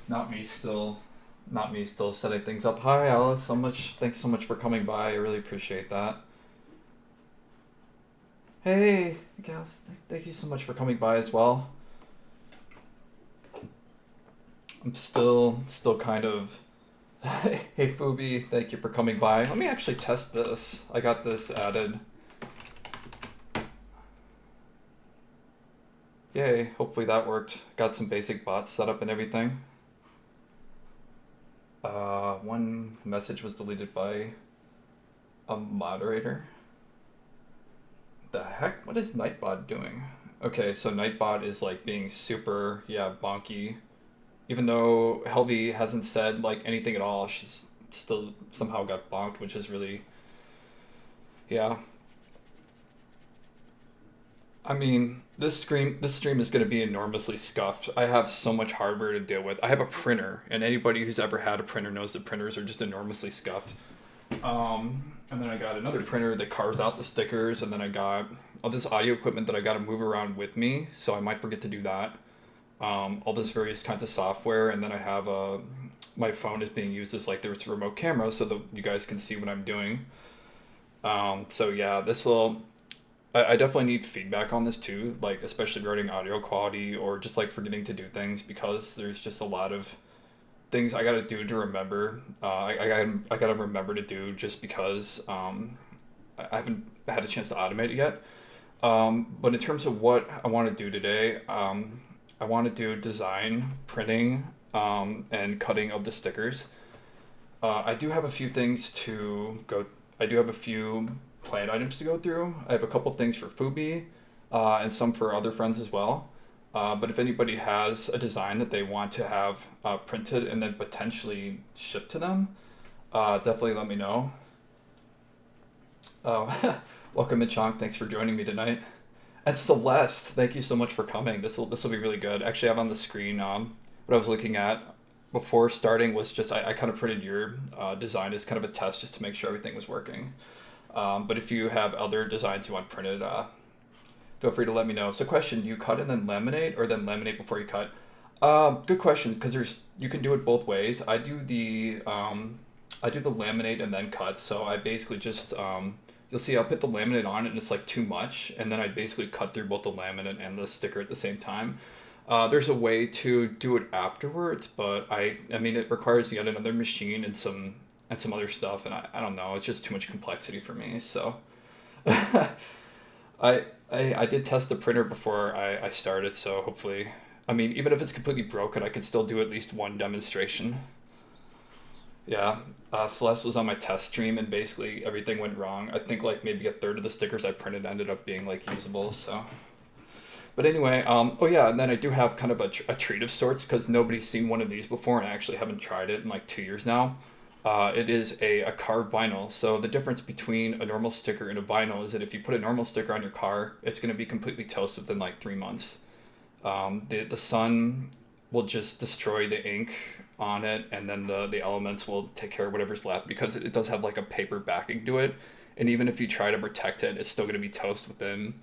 Not me still. Not me still setting things up. Hi, Alice. Thanks so much for coming by. I really appreciate that. Hey, Gals. Thank you so much for coming by as well. I'm still kind of. Hey, Fubi. Thank you for coming by. Let me actually test this. I got this added. Yay. Hopefully that worked. Got some basic bots set up and everything. One message was deleted by a moderator. The heck? What is Nightbot doing? Okay, so Nightbot is like being super, yeah, bonky. Even though Helvy hasn't said like anything at all, she's still somehow got bonked, which is really, yeah. I mean, this stream is going to be enormously scuffed. I have so much hardware to deal with. I have a printer, and anybody who's ever had a printer knows that printers are just enormously scuffed. And then I got another printer that carves out the stickers, and then I got all this audio equipment that I got to move around with me, so I might forget to do that. All this various kinds of software, and then I have my phone is being used as like there's a remote camera, so that you guys can see what I'm doing. So yeah, this will. I definitely need feedback on this too, like especially regarding audio quality or just like forgetting to do things because there's just a lot of things I gotta do to remember. I gotta remember to do just because I haven't had a chance to automate it yet. But in terms of what I want to do today, I want to do design, printing, and cutting of the stickers. I do have a few things to go. I do have a few planned items to go through. I have a couple things for Fubi, and some for other friends as well. But if anybody has a design that they want to have printed and then potentially shipped to them, definitely let me know. Oh, welcome, Mitchonk. Thanks for joining me tonight. And Celeste, thank you so much for coming. This will be really good. Actually, I have on the screen what I was looking at before starting was just I kind of printed your design as kind of a test just to make sure everything was working. But if you have other designs you want printed, feel free to let me know. So, question: do you cut and then laminate, or then laminate before you cut? Good question, because there's you can do it both ways. I do the laminate and then cut. So I basically just you'll see I'll put the laminate on and it's like too much, and then I basically cut through both the laminate and the sticker at the same time. There's a way to do it afterwards, but I mean it requires yet another machine and some other stuff, and I don't know. It's just too much complexity for me. So I did test the printer before I started, so hopefully, I mean, even if it's completely broken, I could still do at least one demonstration. Yeah, Celeste was on my test stream, and basically everything went wrong. I think like maybe a third of the stickers I printed ended up being like usable. So, but anyway, oh yeah, and then I do have kind of a treat of sorts because nobody's seen one of these before, and I actually haven't tried it in like 2 years now. It is a carved vinyl. So the difference between a normal sticker and a vinyl is that if you put a normal sticker on your car, it's going to be completely toast within like 3 months. The sun will just destroy the ink on it, and then the elements will take care of whatever's left because it does have like a paper backing to it. And even if you try to protect it, it's still going to be toast within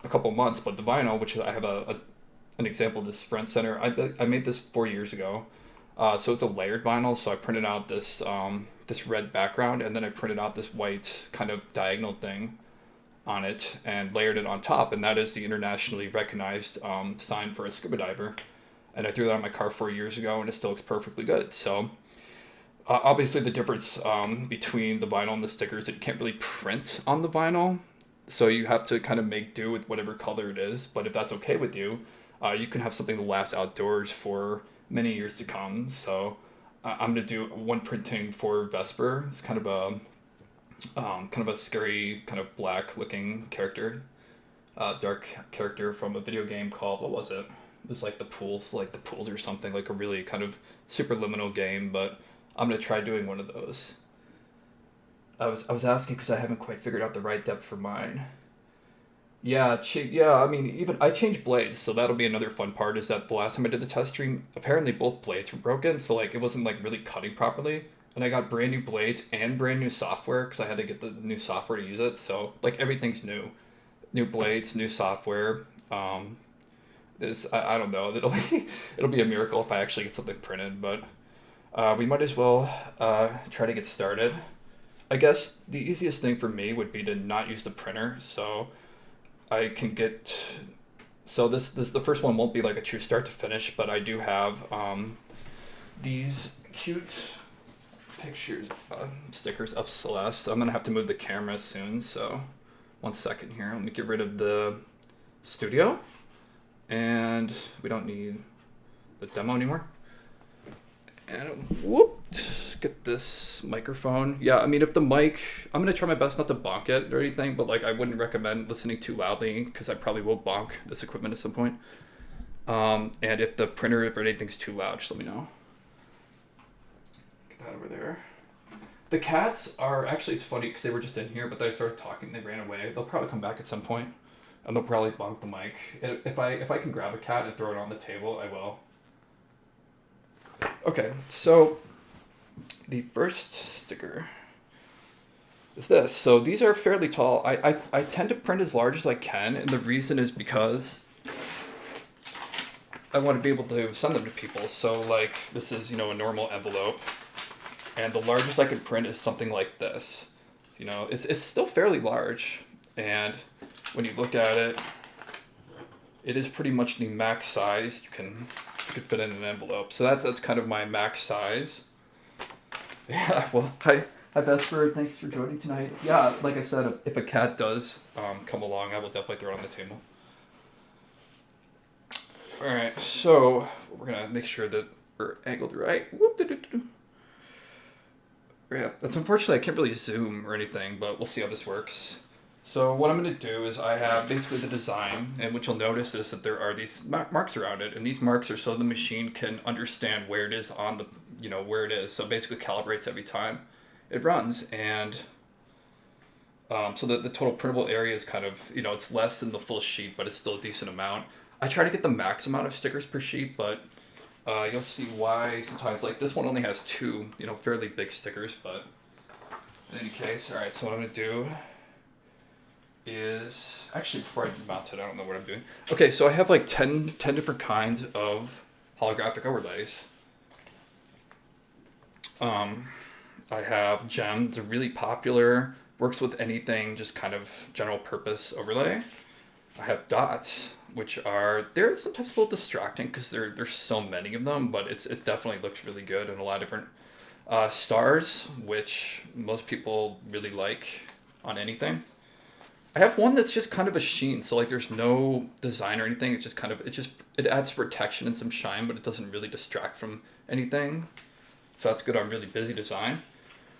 a couple months. But the vinyl, which I have an example of this front center, I made this 4 years ago. So it's a layered vinyl. So I printed out this red background, and then I printed out this white kind of diagonal thing on it and layered it on top, and that is the internationally recognized sign for a scuba diver. And I threw that on my car 4 years ago, and it still looks perfectly good. So obviously, the difference between the vinyl and the stickers, that you can't really print on the vinyl, so you have to kind of make do with whatever color it is. But if that's okay with you, you can have something that lasts outdoors for many years to come. So I'm gonna do one printing for Vesper. It's kind of a scary, kind of black looking character, dark character from a video game called, what was it? It was like the pools or something, like a really kind of super liminal game. But I'm gonna try doing one of those. I was asking because I haven't quite figured out the right depth for mine. Yeah, yeah. I mean, even I changed blades, so that'll be another fun part. Is that the last time I did the test stream, apparently both blades were broken, so like it wasn't like really cutting properly. And I got brand new blades and brand new software because I had to get the new software to use it. So like everything's new, new blades, new software. Um, This I don't know. It'll be a miracle if I actually get something printed, but we might as well try to get started. I guess the easiest thing for me would be to not use the printer, so I can get. So this the first one won't be like a true start to finish, but I do have these cute pictures, stickers of Celeste. I'm gonna have to move the camera soon, so one second here. Let me get rid of the studio, and we don't need the demo anymore. And whoop, get this microphone. Yeah, I mean, if the mic, I'm gonna try my best not to bonk it or anything, but like I wouldn't recommend listening too loudly because I probably will bonk this equipment at some point. And if the printer, if anything's too loud, just let me know. Get that over there. The cats are actually, it's funny because they were just in here, but they started talking. They ran away. They'll probably come back at some point, and they'll probably bonk the mic. If I can grab a cat and throw it on the table, I will. Okay, so the first sticker is this. So these are fairly tall. I tend to print as large as I can, and the reason is because I want to be able to send them to people. So like this is, a normal envelope, and the largest I can print is something like this. It's still fairly large, and when you look at it, it is pretty much the max size you can fit in an envelope. So that's kind of my max size. Yeah, well, hi Vesper, thanks for joining tonight. Yeah, like I said, if a cat does come along, I will definitely throw it on the table. All right, so we're gonna make sure that we're angled right. Yeah, that's unfortunately I can't really zoom or anything, but we'll see how this works. So what I'm going to do is I have basically the design, and what you'll notice is that there are these marks around it, and these marks are so the machine can understand where it is on the, where it is. So it basically calibrates every time it runs, and so that the total printable area is kind of, it's less than the full sheet, but it's still a decent amount. I try to get the max amount of stickers per sheet, but you'll see why sometimes, like this one only has two, fairly big stickers, but in any case, all right, so what I'm going to do is actually before I mount it, I don't know what I'm doing. Okay, so I have like 10 different kinds of holographic overlays. I have Gem, it's a really popular, works with anything, just kind of general purpose overlay. I have Dots, which they're sometimes a little distracting because there's so many of them, but it definitely looks really good and a lot of different stars, which most people really like on anything. I have one that's just kind of a sheen, so like there's no design or anything. It's just kind of it adds protection and some shine, but it doesn't really distract from anything. So that's good on really busy design.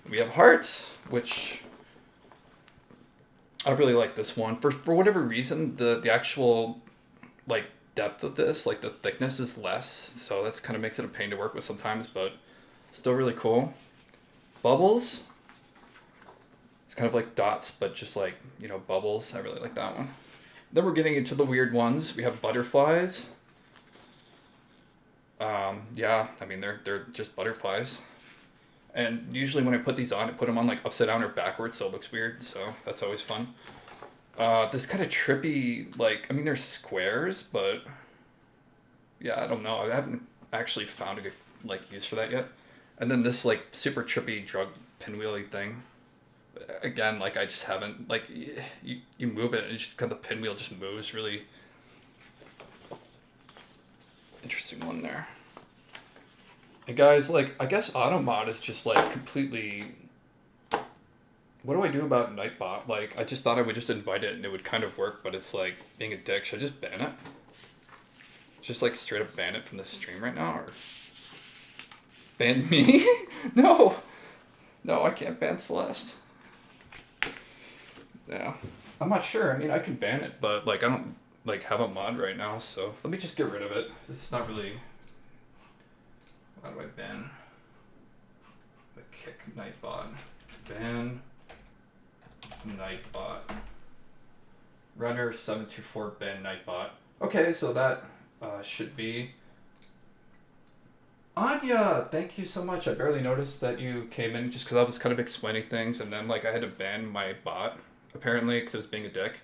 We have Hearts, which I really like this one. For whatever reason, the actual like depth of this, like the thickness is less, so that's kind of makes it a pain to work with sometimes, but still really cool. Bubbles. It's kind of like Dots, but just like, bubbles. I really like that one. Then we're getting into the weird ones. We have butterflies. Yeah, I mean, they're just butterflies. And usually when I put these on, I put them on like upside down or backwards, so it looks weird. So that's always fun. This kind of trippy, like, I mean, they're squares, but yeah, I don't know. I haven't actually found a good like use for that yet. And then this like super trippy drug pinwheely thing. Again, like I just haven't, like you move it and it's just kind of the pinwheel just moves. Really interesting one there. And guys, like I guess Automod is just like completely. What do I do about Nightbot? Like I just thought I would just invite it and it would kind of work, but it's like being a dick. Should I just ban it? Just like straight up ban it from the stream right now, or ban me? No, I can't ban Celeste. Yeah, I'm not sure. I mean, I can ban it, but like I don't like have a mod right now, so let me just get rid of it. It's not really. How do I ban? The kick Nightbot. Ban Nightbot. Runner 724 ban Nightbot. Okay, so that should be. Anya, thank you so much. I barely noticed that you came in just because I was kind of explaining things, and then like I had to ban my bot apparently because it was being a dick.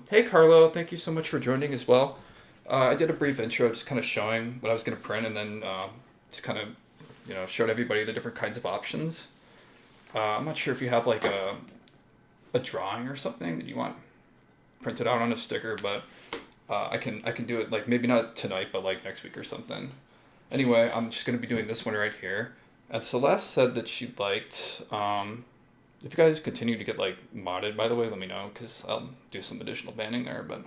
Hey Carlo, thank you so much for joining as well. I did a brief intro, just kind of showing what I was going to print, and then just kind of, showed everybody the different kinds of options. I'm not sure if you have like a drawing or something that you want printed out on a sticker, but I can do it like maybe not tonight, but like next week or something. Anyway, I'm just going to be doing this one right here. And Celeste said that she liked. If you guys continue to get like modded, by the way, let me know because I'll do some additional banding there. But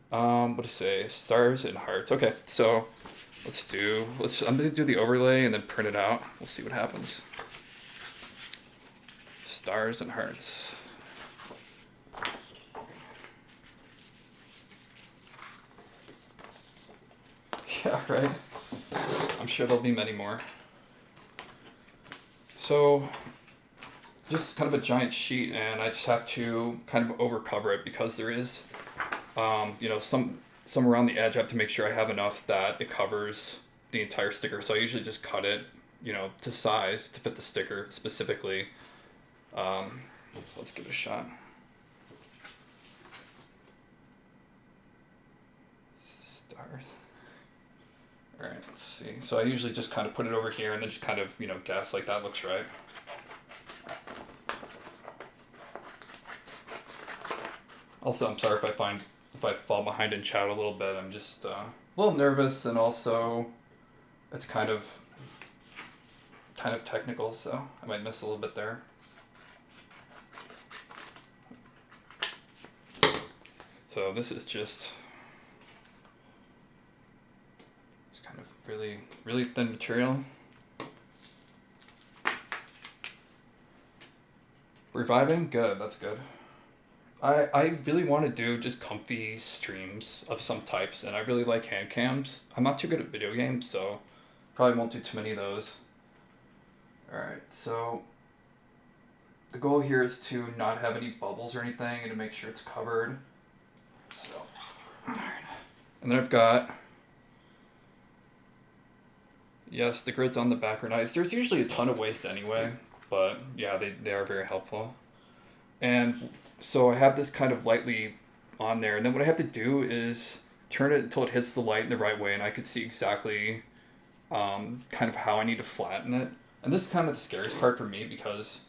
what to say? Stars and hearts. Okay, so I'm gonna do the overlay and then print it out. We'll see what happens. Stars and hearts. Yeah, right. I'm sure there'll be many more. So, just kind of a giant sheet, and I just have to kind of overcover it because there is, some around the edge. I have to make sure I have enough that it covers the entire sticker. So I usually just cut it, to size to fit the sticker specifically. So let's give it a shot. Stars. All right, let's see. So I usually just kind of put it over here and then just kind of, guess like that looks right. Also, I'm sorry if I fall behind in chat a little bit. I'm just a little nervous, and also it's kind of technical, so I might miss a little bit there. So this is just kind of really, really thin material. Reviving? Good, that's good. I really want to do just comfy streams of some types, and I really like hand cams. I'm not too good at video games, so probably won't do too many of those. Alright, so the goal here is to not have any bubbles or anything and to make sure it's covered. So, alright. And then I've got, yes, the grids on the back are nice. There's usually a ton of waste anyway, but yeah, they are very helpful. And so I have this kind of lightly on there, and then what I have to do is turn it until it hits the light in the right way, and I could see exactly kind of how I need to flatten it. And this is kind of the scariest part for me because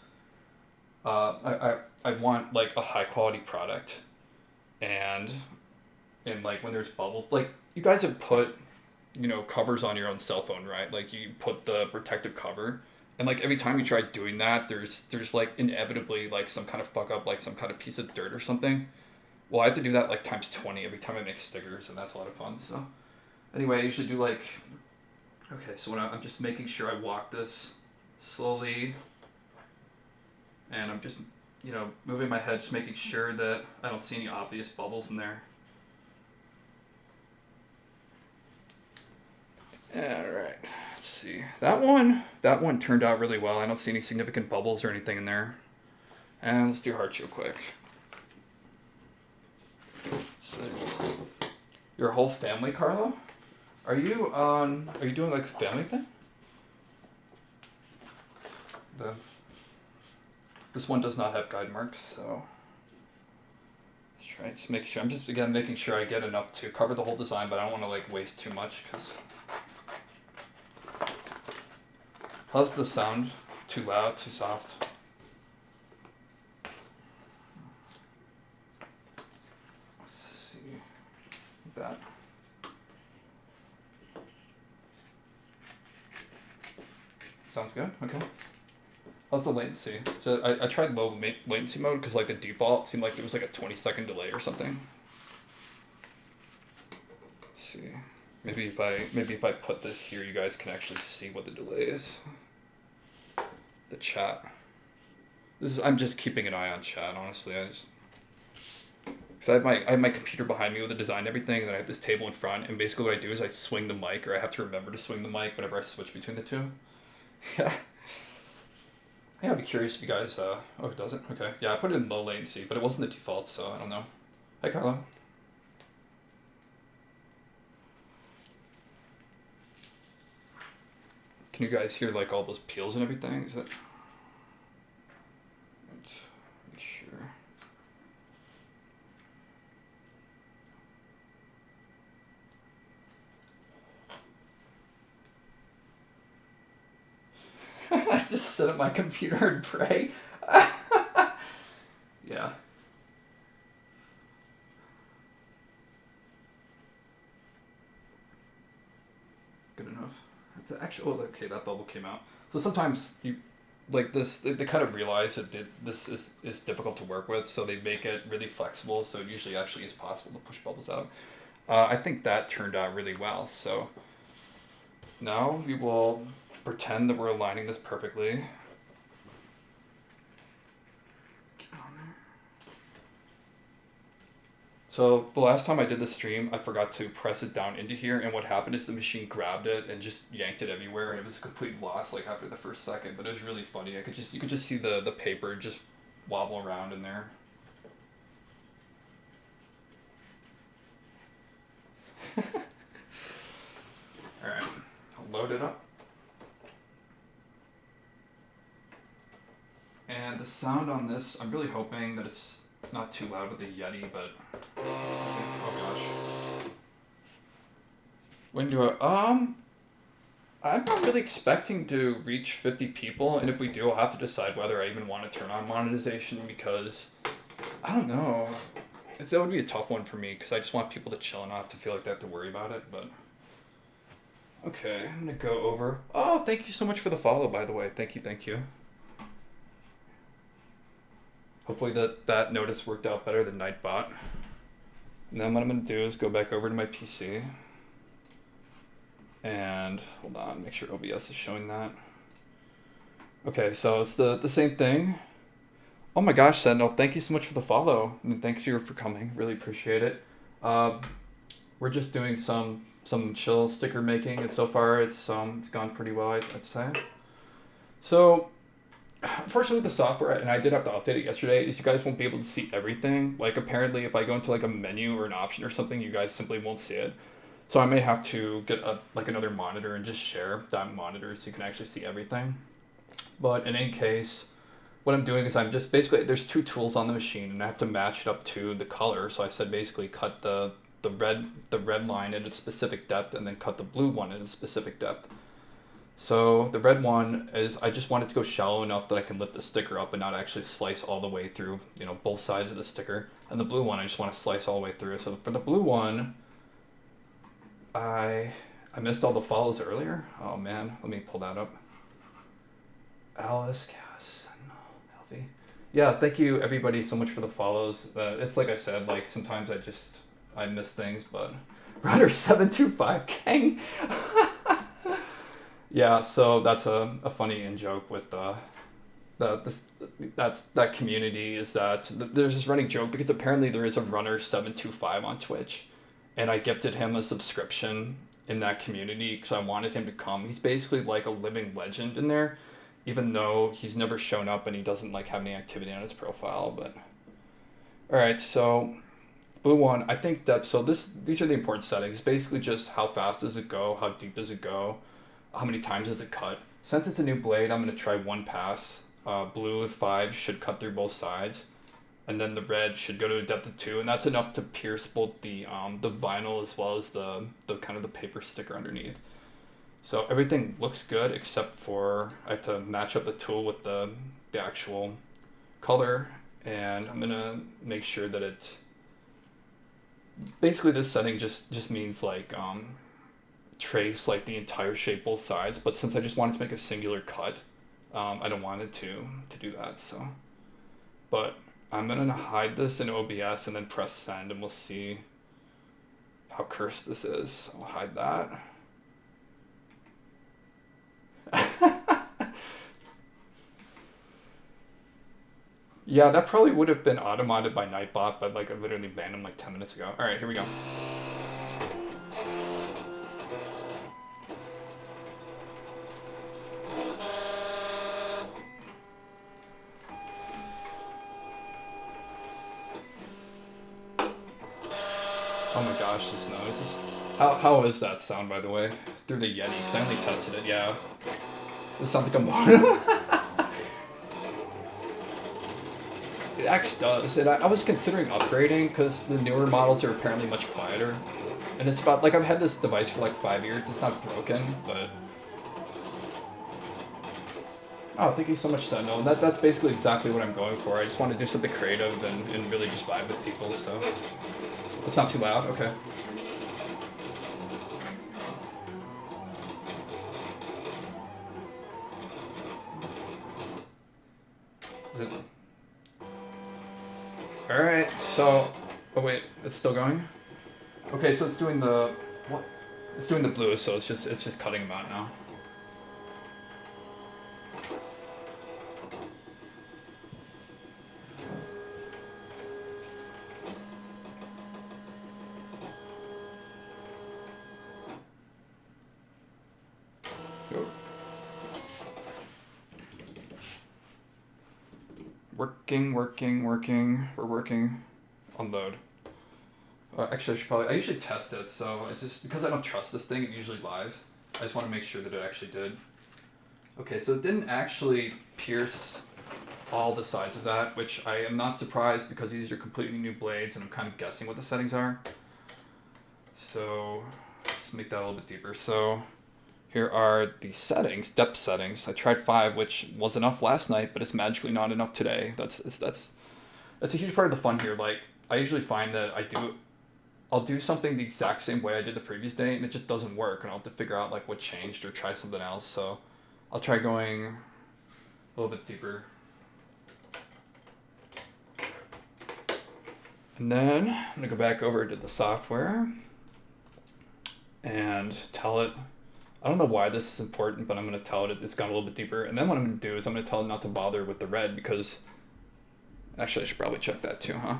I want like a high quality product, and like when there's bubbles, like you guys have put covers on your own cell phone, right? Like you put the protective cover. And like every time you try doing that, there's like inevitably like some kind of fuck up, like some kind of piece of dirt or something. Well, I have to do that like times 20 every time I make stickers, and that's a lot of fun. So anyway, I usually do like, okay, so when I'm just making sure I walk this slowly, and I'm just moving my head, just making sure that I don't see any obvious bubbles in there. All right. Let's see. That one turned out really well. I don't see any significant bubbles or anything in there. And let's do hearts real quick. So, your whole family, Carlo? Are you doing like a family thing? This one does not have guide marks, so let's try just make sure. I'm just again making sure I get enough to cover the whole design, but I don't want to like waste too much because. How's the sound? Too loud? Too soft? Let's see. That. Sounds good? Okay. How's the latency? So I tried low latency mode because like the default seemed like there was like a 20-second delay or something. Let's see. Maybe if I put this here, you guys can actually see what the delay is. The chat. I'm just keeping an eye on chat, honestly. Because I have my computer behind me with the design and everything, and then I have this table in front, and basically what I do is I swing the mic, or I have to remember to swing the mic whenever I switch between the two. Yeah. Yeah, I'd be curious if you guys, oh, it doesn't? Okay. Yeah, I put it in low latency, but it wasn't the default, so I don't know. Hi, Carlo. Can you guys hear like all those peels and everything? Is that? Let's make sure. sit at my computer and pray. Yeah. Good enough. It's actually, oh, okay, that bubble came out. So sometimes you, like this, they kind of realize that this is difficult to work with, so they make it really flexible, so it usually actually is possible to push bubbles out. I think that turned out really well, so now we will pretend that we're aligning this perfectly. So the last time I did the stream, I forgot to press it down into here, and what happened is the machine grabbed it and just yanked it everywhere, and it was a complete loss like after the first second. But it was really funny. You could just see the paper just wobble around in there. All right, I'll load it up. And the sound on this, I'm really hoping that it's not too loud with the Yeti, but oh gosh. When do I'm not really expecting to reach 50 people, and if we do, I'll have to decide whether I even want to turn on monetization, because I don't know. That would be a tough one for me, because I just want people to chill and not to feel like they have to worry about it, but okay, I'm gonna go over. Oh, thank you so much for the follow, by the way. Thank you. Hopefully that notice worked out better than Nightbot. And then what I'm going to do is go back over to my PC. And hold on, make sure OBS is showing that. Okay, so it's the same thing. Oh my gosh, Sentinel, thank you so much for the follow. And thanks you for coming, really appreciate it. We're just doing some chill sticker making, and so far it's gone pretty well, I'd say. So unfortunately with the software, and I did have to update it yesterday, is you guys won't be able to see everything. Like apparently if I go into like a menu or an option or something, you guys simply won't see it. So I may have to get another monitor and just share that monitor so you can actually see everything. But in any case, what I'm doing is I'm just basically, there's two tools on the machine and I have to match it up to the color. So I said basically cut the red line at a specific depth and then cut the blue one at a specific depth. So the red one is, I just want it to go shallow enough that I can lift the sticker up and not actually slice all the way through, both sides of the sticker. And the blue one, I just want to slice all the way through. So for the blue one, I missed all the follows earlier. Oh man, let me pull that up. Alice, Cass, no, Healthy. Yeah, thank you everybody so much for the follows. It's like I said, like sometimes I miss things, but Runner725 gang. Yeah, so that's a funny in-joke with that community, is that there's this running joke because apparently there is a Runner725 on Twitch, and I gifted him a subscription in that community because I wanted him to come. He's basically like a living legend in there, even though he's never shown up and he doesn't like have any activity on his profile. But all right, so blue one, I think that these are the important settings. It's basically just how fast does it go, how deep does it go, how many times does it cut. Since it's a new blade, I'm going to try one pass. Blue with 5 should cut through both sides, and then the red should go to a depth of 2, and that's enough to pierce both the vinyl as well as the kind of the paper sticker underneath. So everything looks good except for I have to match up the tool with the actual color, and I'm going to make sure that it basically, this setting just means like trace like the entire shape both sides, but since I just wanted to make a singular cut, I don't want it to do that. So but I'm gonna hide this in OBS and then press send, and we'll see how cursed this is. I'll hide that. Yeah, that probably would have been automated by Nightbot, but like I literally banned him like 10 minutes ago. All right, here we go. Oh my gosh, this noise is... How is that sound, by the way? Through the Yeti, because I only tested it, yeah. This sounds like a mono. It actually does. And I was considering upgrading, because the newer models are apparently much quieter. And it's about, like, I've had this device for like 5 years. It's not broken, but... Oh, thank you so much, Sentinel. That's basically exactly what I'm going for. I just want to do something creative and really just vibe with people, so... It's not too loud? Okay. Is it... Alright, so... Oh wait, it's still going? Okay, so it's doing the... What? It's doing the blue, so it's just cutting them out now. Oh. Working. We're working. Unload. Actually, I usually test it, so because I don't trust this thing, it usually lies. I just want to make sure that it actually did. Okay, so it didn't actually pierce all the sides of that, which I am not surprised because these are completely new blades and I'm kind of guessing what the settings are. So let's make that a little bit deeper. So here are the settings, depth settings. I tried 5, which was enough last night, but it's magically not enough today. That's a huge part of the fun here. Like, I usually find that I'll do something the exact same way I did the previous day and it just doesn't work and I'll have to figure out like what changed or try something else. So I'll try going a little bit deeper. And then I'm gonna go back over to the software and tell it, I don't know why this is important, but I'm gonna tell it it's gone a little bit deeper. And then what I'm gonna do is I'm gonna tell it not to bother with the red because, actually I should probably check that too, huh?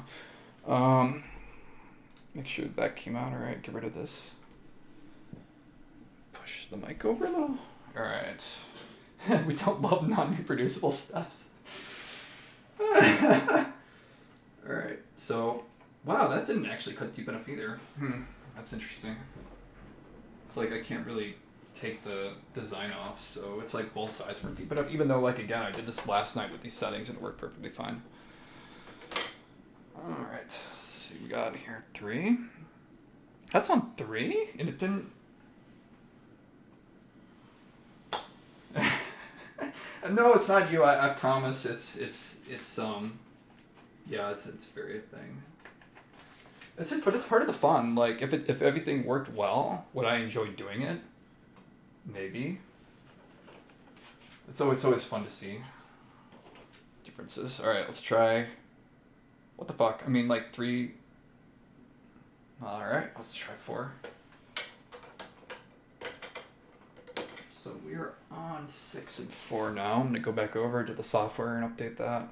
Make sure that came out. All right, get rid of this. Push the mic over a little. All right. We don't love non-reproducible steps. All right, so, wow, that didn't actually cut deep enough either. That's interesting. It's like I can't really take the design off, so it's like both sides weren't deep enough, even though, like, again, I did this last night with these settings and it worked perfectly fine. All right, let's see what we got here. 3. That's on 3? And it didn't... No, it's not you. I promise. It's yeah, it's very a thing. It's just, but it's part of the fun. Like if everything worked well, would I enjoy doing it? Maybe. It's always fun to see differences. All right, let's try. What the fuck? I mean, like 3. All right, let's try 4. So we're on 6 and 4 now. I'm gonna go back over to the software and update that.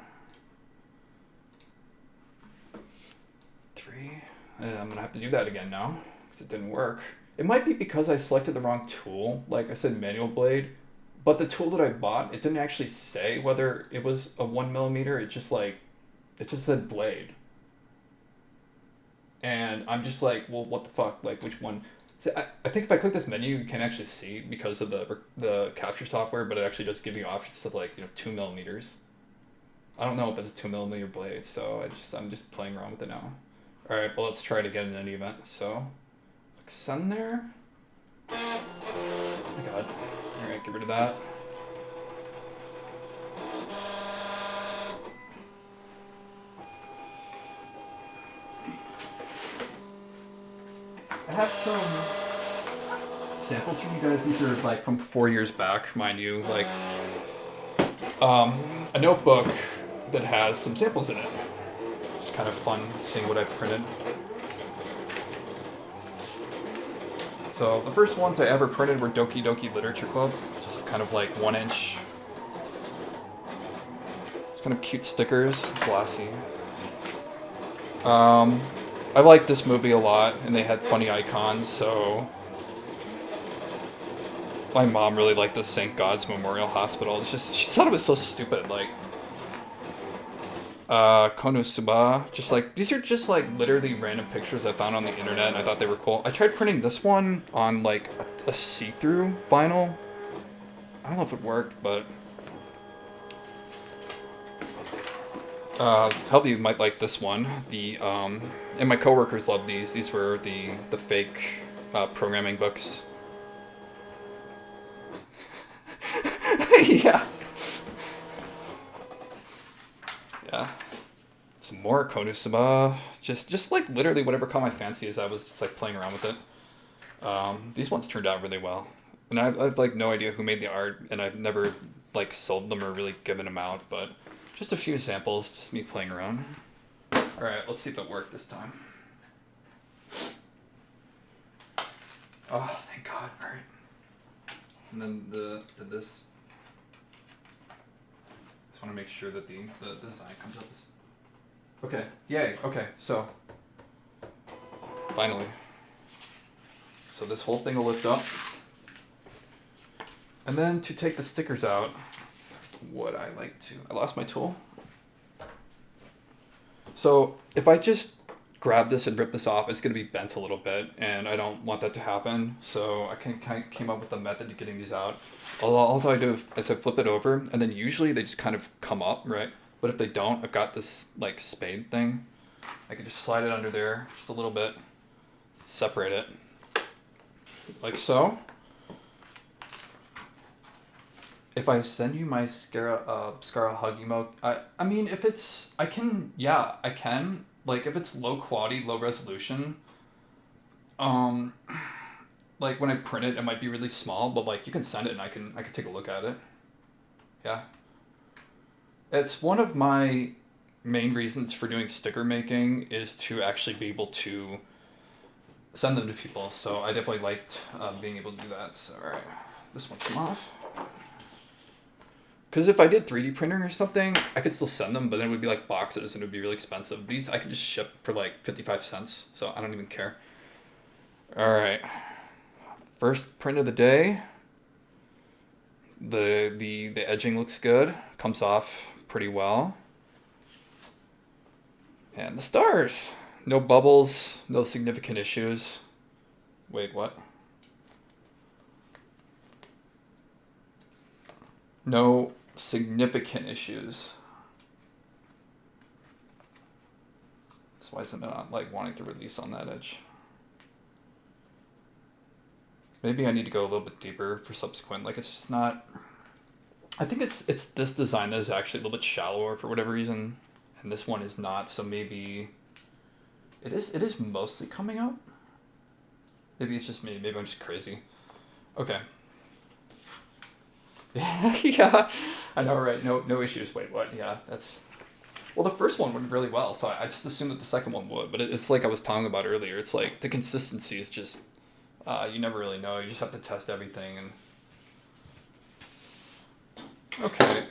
3. And I'm gonna have to do that again now because it didn't work. It might be because I selected the wrong tool. Like I said, manual blade, but the tool that I bought, it didn't actually say whether it was a 1mm. It just said blade. And I'm just like, well, what the fuck? Like, which one? So I think if I click this menu, you can actually see because of the capture software, but it actually does give you options of like 2mm. I don't know if that's a 2mm blade, so I'm just playing around with it now. All right, well let's try it again in any event. So, click send there. Oh my god. All right, get rid of that. I have some samples from you guys. These are like from 4 years back, mind you. Like a notebook that has some samples in it. It's kind of fun seeing what I printed. So the first ones I ever printed were Doki Doki Literature Club. Just kind of like 1-inch. Just kind of cute stickers, glossy. I liked this movie a lot, and they had funny icons, so... My mom really liked the St. God's Memorial Hospital. It's just, she thought it was so stupid, like... Konosuba, just like, these are just like literally random pictures I found on the internet, and I thought they were cool. I tried printing this one on like a see-through vinyl. I don't know if it worked, but... Hopefully you might like this one. And my coworkers loved these. These were the fake programming books. Yeah. Yeah. Some more Konusuma. Just like literally whatever caught my fancy as I was just like playing around with it. These ones turned out really well. And I've like no idea who made the art, and I've never like sold them or really given them out, but just a few samples, just me playing around. Alright, let's see if it worked this time. Oh, thank God. Alright. And then this. Just want to make sure that the design comes up. Okay, yay, okay, so finally. So this whole thing will lift up. And then to take the stickers out, I lost my tool. So if I just grab this and rip this off, it's going to be bent a little bit, and I don't want that to happen. So I came up with a method to getting these out. All I do is I flip it over, and then usually they just kind of come up, right? But if they don't, I've got this like spade thing. I can just slide it under there just a little bit, separate it, like so. If I send you my Scara hug emote, I mean, if it's, I can. Like, if it's low quality, low resolution, like, when I print it, it might be really small, but, like, you can send it and I can take a look at it. Yeah. It's one of my main reasons for doing sticker making is to actually be able to send them to people, so I definitely liked being able to do that. So, alright, this one came off. Because if I did 3D printing or something, I could still send them, but then it would be like boxes and it would be really expensive. These I could just ship for like 55 cents, so I don't even care. Alright. First print of the day. The edging looks good. Comes off pretty well. And the stars. No bubbles, no significant issues. Wait, what? No significant issues. That's why isn't it not like wanting to release on that edge? Maybe I need to go a little bit deeper for subsequent. Like, it's just not. I think it's this design that is actually a little bit shallower for whatever reason, and this one is not. So maybe it is mostly coming out. Maybe it's just me. Maybe I'm just crazy. Okay. Yeah, I know, right? No issues. Wait, what? Yeah, that's. Well, the first one went really well, so I just assumed that the second one would. But it's like I was talking about earlier. It's like the consistency is just, you never really know. You just have to test everything. And okay.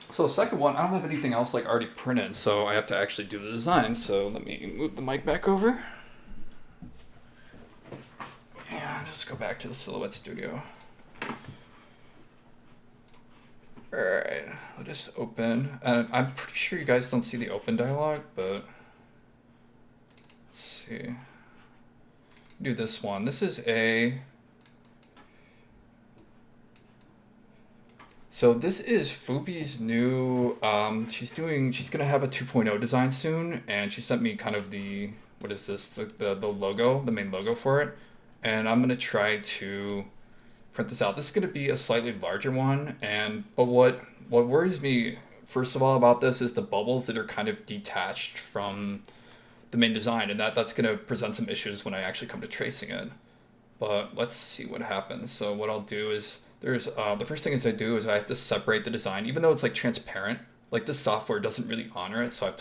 So the second one, I don't have anything else like already printed, so I have to actually do the design. So let me move the mic back over. Yeah, just go back to the Silhouette Studio. Alright, I'll just open, and I'm pretty sure you guys don't see the open dialog, but let's see. Do this one. This is so this is Fubi's new, she's gonna have a 2.0 design soon, and she sent me kind of what is this, the logo, the main logo for it, and I'm gonna try to print this out. This is going to be a slightly larger one, but what worries me first of all about this is the bubbles that are kind of detached from the main design, and that's going to present some issues when I actually come to tracing it. But let's see what happens. So what I'll do is the first thing I do is I have to separate the design, even though it's like transparent. Like, this software doesn't really honor it, so I have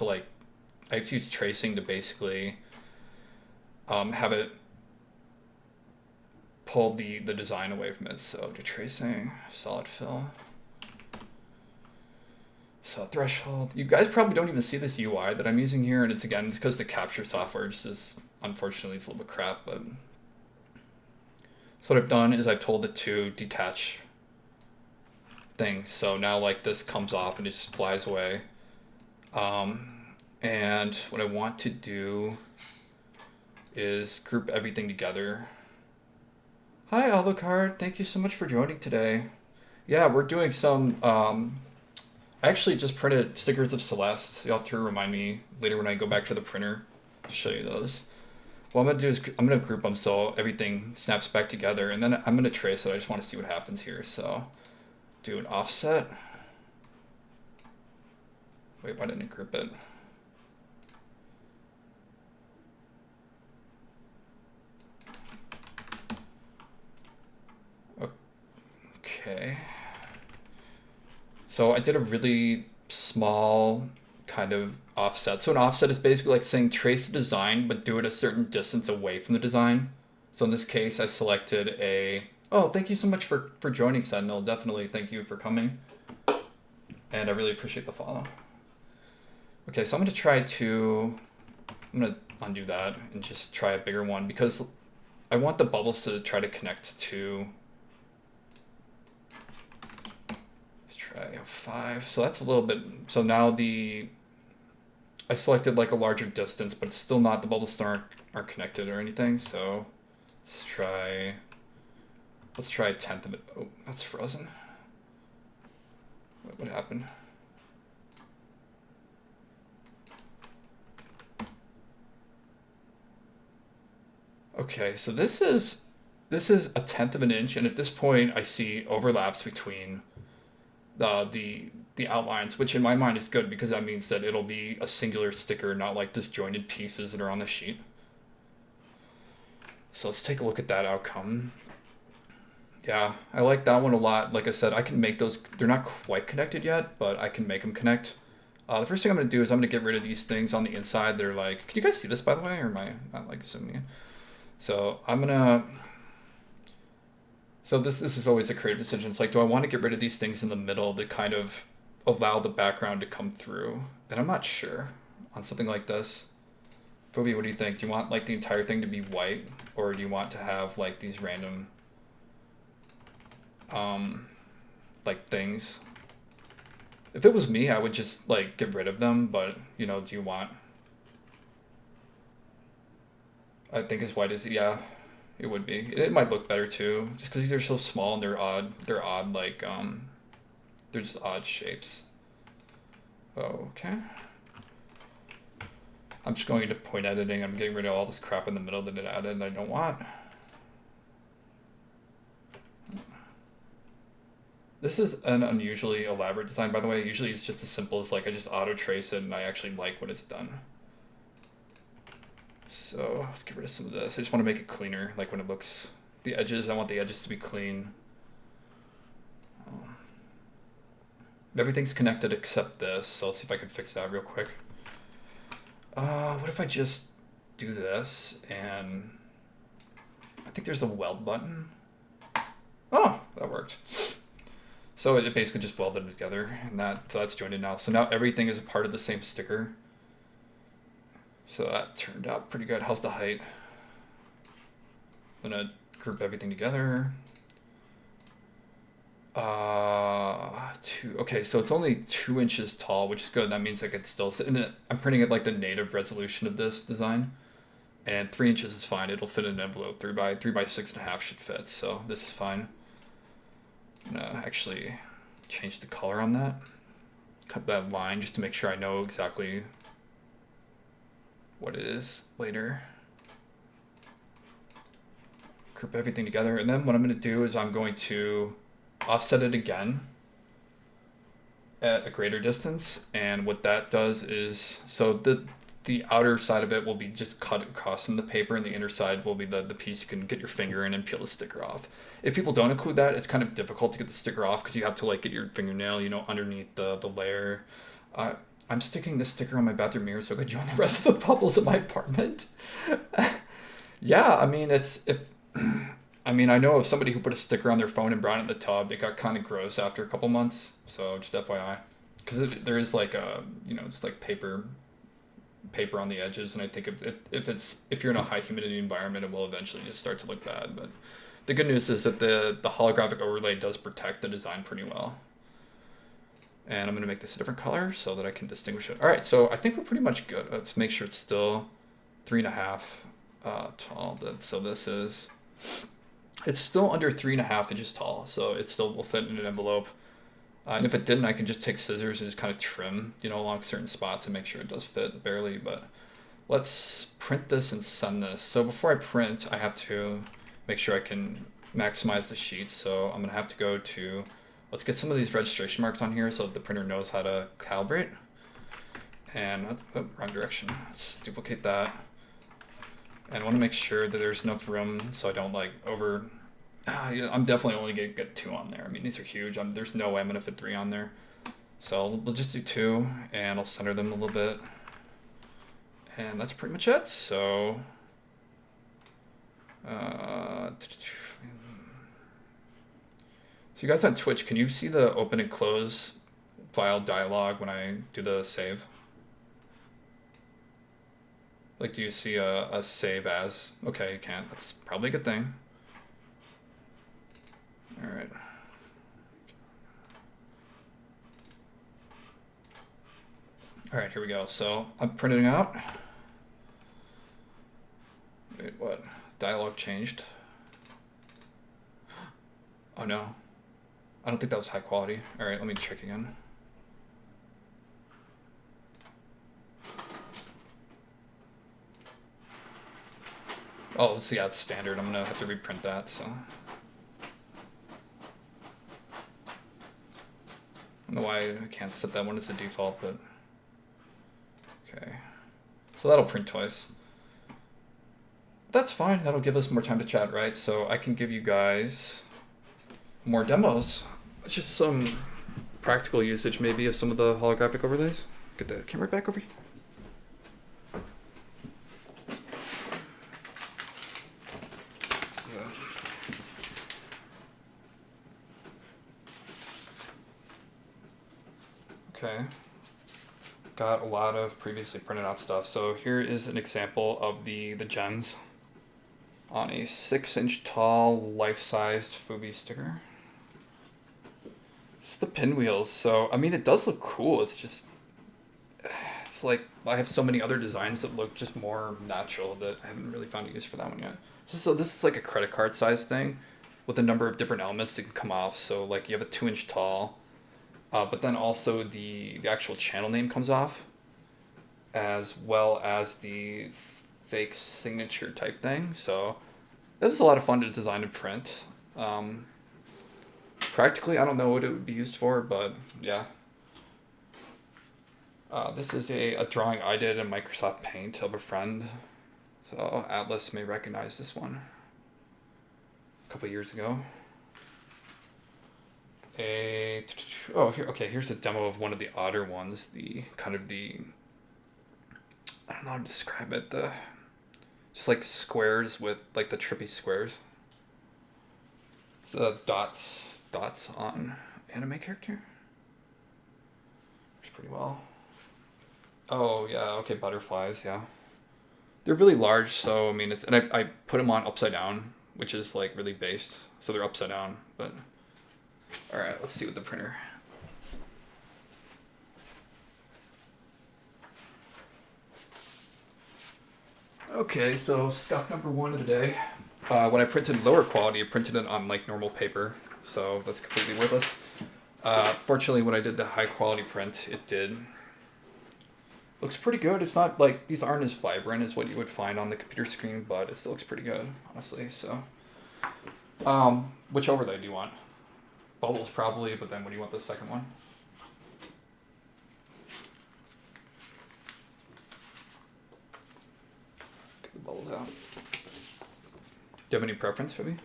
to use tracing to basically have it pull the design away from it. So do tracing, solid fill, so threshold. You guys probably don't even see this UI that I'm using here, and it's because the capture software just is, unfortunately, it's a little bit crap. But so what I've done is I've told it to detach things. So now like this comes off and it just flies away. And what I want to do is group everything together. Hi, Alucard. Thank you so much for joining today. Yeah, we're doing some. I actually just printed stickers of Celeste. You'll have to remind me later when I go back to the printer to show you those. What I'm going to do is I'm going to group them so everything snaps back together, and then I'm going to trace it. I just want to see what happens here. So do an offset. Wait, why didn't it grip it? Okay. So I did a really small kind of offset. So an offset is basically like saying trace the design, but do it a certain distance away from the design. So in this case, I selected a, oh, thank you so much for joining, Sentinel. Definitely thank you for coming. And I really appreciate the follow. Okay, so I'm gonna undo that and just try a bigger one because I want the bubbles to try to connect to, let's try 5. So that's a little bit, so now I selected like a larger distance, but it's still not, the bubbles still aren't connected or anything. So let's try a tenth of it. Oh, that's frozen. What happened? Okay, so this is a tenth of an inch, and at this point I see overlaps between the outlines, which in my mind is good because that means that it'll be a singular sticker, not like disjointed pieces that are on the sheet. So let's take a look at that outcome. Yeah, I like that one a lot. Like I said, I can make those, they're not quite connected yet, but I can make them connect. The first thing I'm going to do is I'm going to get rid of these things on the inside. They're like, can you guys see this by the way, or am I not like zooming in? So I'm going to, so this is always a creative decision. It's like, do I want to get rid of these things in the middle that kind of allow the background to come through? And I'm not sure on something like this. Phoebe, what do you think? Do you want like the entire thing to be white, or do you want to have like these random like things? If it was me, I would just like get rid of them, but you know, do you want, I think as white as, yeah, it would be. It might look better too, just because these are so small and they're odd. They're odd, like they're just odd shapes. Okay. I'm just going into point editing. I'm getting rid of all this crap in the middle that it added and I don't want. This is an unusually elaborate design, by the way. Usually it's just as simple as like I just auto trace it and I actually like what it's done. So let's get rid of some of this. I just want to make it cleaner, like when it looks, the edges, I want the edges to be clean. Everything's connected except this, so let's see if I can fix that real quick. What if I just do this and I think there's a weld button. Oh, that worked. So it basically just welded them together, and so that's jointed now. So now everything is a part of the same sticker. So that turned out pretty good. How's the height? I'm gonna group everything together. Okay, so it's only 2 inches tall, which is good. That means I could still sit in it. I'm printing it like the native resolution of this design, and 3 inches is fine. It'll fit in an envelope. 3 by 6.5 should fit. So this is fine. I'm gonna actually change the color on that. Cut that line just to make sure I know exactly what it is later. Group everything together, and then what I'm going to do is I'm going to offset it again at a greater distance, and what that does is, so the outer side of it will be just cut across from the paper, and the inner side will be the piece you can get your finger in and peel the sticker off. If people don't include that, it's kind of difficult to get the sticker off because you have to like get your fingernail, you know, underneath the layer. I'm sticking this sticker on my bathroom mirror so I could join the rest of the bubbles in my apartment. Yeah, I mean, I know of somebody who put a sticker on their phone and brought it in the tub. It got kind of gross after a couple months, so just FYI. Because there is like a, you know, it's like paper on the edges, and I think if you're in a high humidity environment, it will eventually just start to look bad. But the good news is that the holographic overlay does protect the design pretty well. And I'm going to make this a different color so that I can distinguish it. All right, so I think we're pretty much good. Let's make sure it's still 3.5 tall. So this is, it's still under 3.5 inches tall, so it still will fit in an envelope. And if it didn't, I can just take scissors and just kind of trim, you know, along certain spots and make sure it does fit barely. But let's print this and send this. So before I print, I have to make sure I can maximize the sheets. So I'm going to have to go to, let's get some of these registration marks on here so that the printer knows how to calibrate. And, oh, wrong direction. Let's duplicate that. And I want to make sure that there's enough room so I don't like over... yeah, I'm definitely only going to get 2 on there. I mean, these are huge. There's no way I'm going to fit 3 on there. So we'll just do 2, and I'll center them a little bit. And that's pretty much it. So... so you guys on Twitch, can you see the open and close file dialog when I do the save? Like, do you see a save as? Okay, you can't. That's probably a good thing. All right. All right, here we go. So I'm printing out. Wait, what? Dialog changed. Oh no. I don't think that was high quality. All right, let me check again. Oh, so yeah, it's standard. I'm gonna have to reprint that, so. I don't know why I can't set that one as the default, but. Okay. So that'll print twice. That's fine. That'll give us more time to chat, right? So I can give you guys more demos. Just some practical usage maybe of some of the holographic overlays. Get the camera back over here. Okay. Got a lot of previously printed out stuff. So here is an example of the gems on a 6-inch tall life-sized Fubi sticker. It's the pinwheels. So, I mean, it does look cool. It's just, it's like, I have so many other designs that look just more natural that I haven't really found a use for that one yet. So this is like a credit card size thing with a number of different elements that can come off. So like you have a 2-inch tall, but then also the actual channel name comes off, as well as the fake signature type thing. So it was a lot of fun to design and print. Practically, I don't know what it would be used for, but yeah. This is a drawing I did in Microsoft Paint of a friend. So Atlas may recognize this one. A couple years ago. Oh, here, okay, here's a demo of one of the odder ones. The kind of the, I don't know how to describe it. Just like squares with like the trippy squares. It's dots on anime character. Works pretty well. Oh yeah, okay, butterflies, yeah. They're really large, so I mean it's, and I put them on upside down, which is like really based, so they're upside down. But all right, let's see with the printer. Okay, so stuff number 1 of the day. When I printed lower quality, I printed it on like normal paper, so that's completely worthless. Fortunately, when I did the high quality print, it did. Looks pretty good. It's not like, these aren't as vibrant as what you would find on the computer screen, but it still looks pretty good, honestly. So, which overlay do you want? Bubbles probably, but then what do you want the second one? Get the bubbles out. Do you have any preference for me?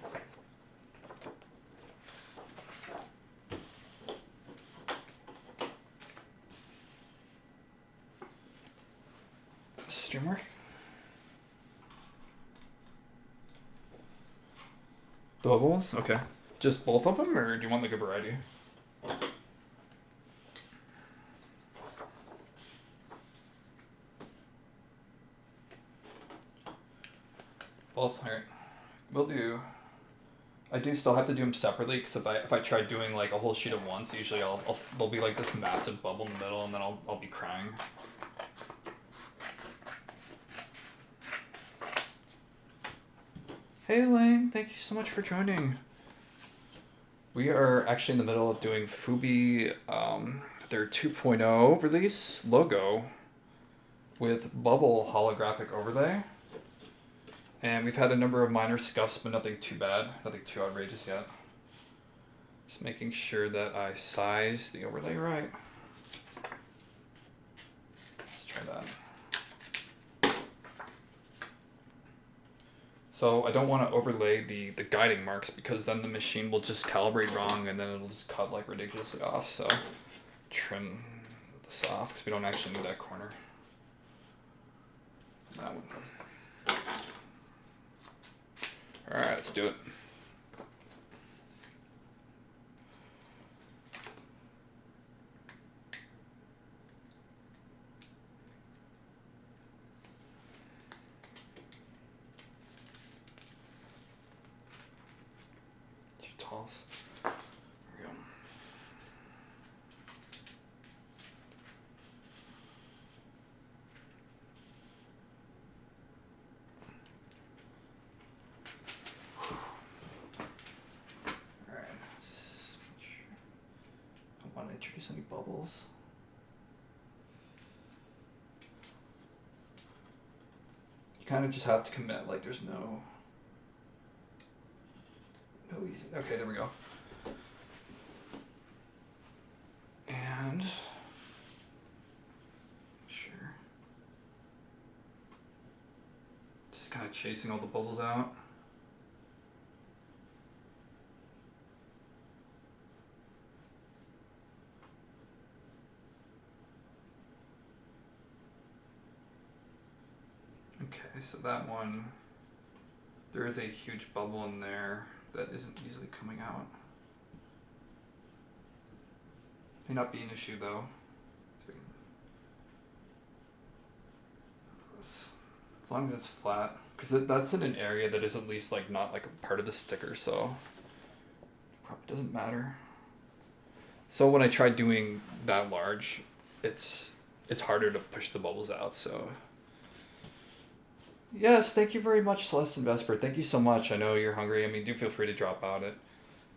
Stream work? The bubbles? Okay. Just both of them, or do you want like a variety? Both, alright. We'll do. I do still have to do them separately, because if I try doing like a whole sheet at once, usually there'll be like this massive bubble in the middle, and then I'll be crying. Hey Lang, thank you so much for joining. We are actually in the middle of doing Fubi, their 2.0 release logo with bubble holographic overlay. And we've had a number of minor scuffs, but nothing too bad, nothing too outrageous yet. Just making sure that I size the overlay right. Let's try that. So I don't want to overlay the guiding marks because then the machine will just calibrate wrong and then it'll just cut like ridiculously off. So trim this off because we don't actually need that corner. That one. All right, let's do it. Toss. There we go. All right, let's make sure. I don't want to introduce any bubbles. You kind of just have to commit, like there's no easy. Okay, there we go. And sure. Just kind of chasing all the bubbles out. Okay, so that one, there is a huge bubble in there that isn't easily coming out. May not be an issue though. As long as it's flat, because that's in an area that is at least like not like a part of the sticker, so probably doesn't matter. So when I tried doing that large, it's harder to push the bubbles out. So yes, thank you very much, Celeste and Vesper. Thank you so much. I know you're hungry. I mean, do feel free to drop out at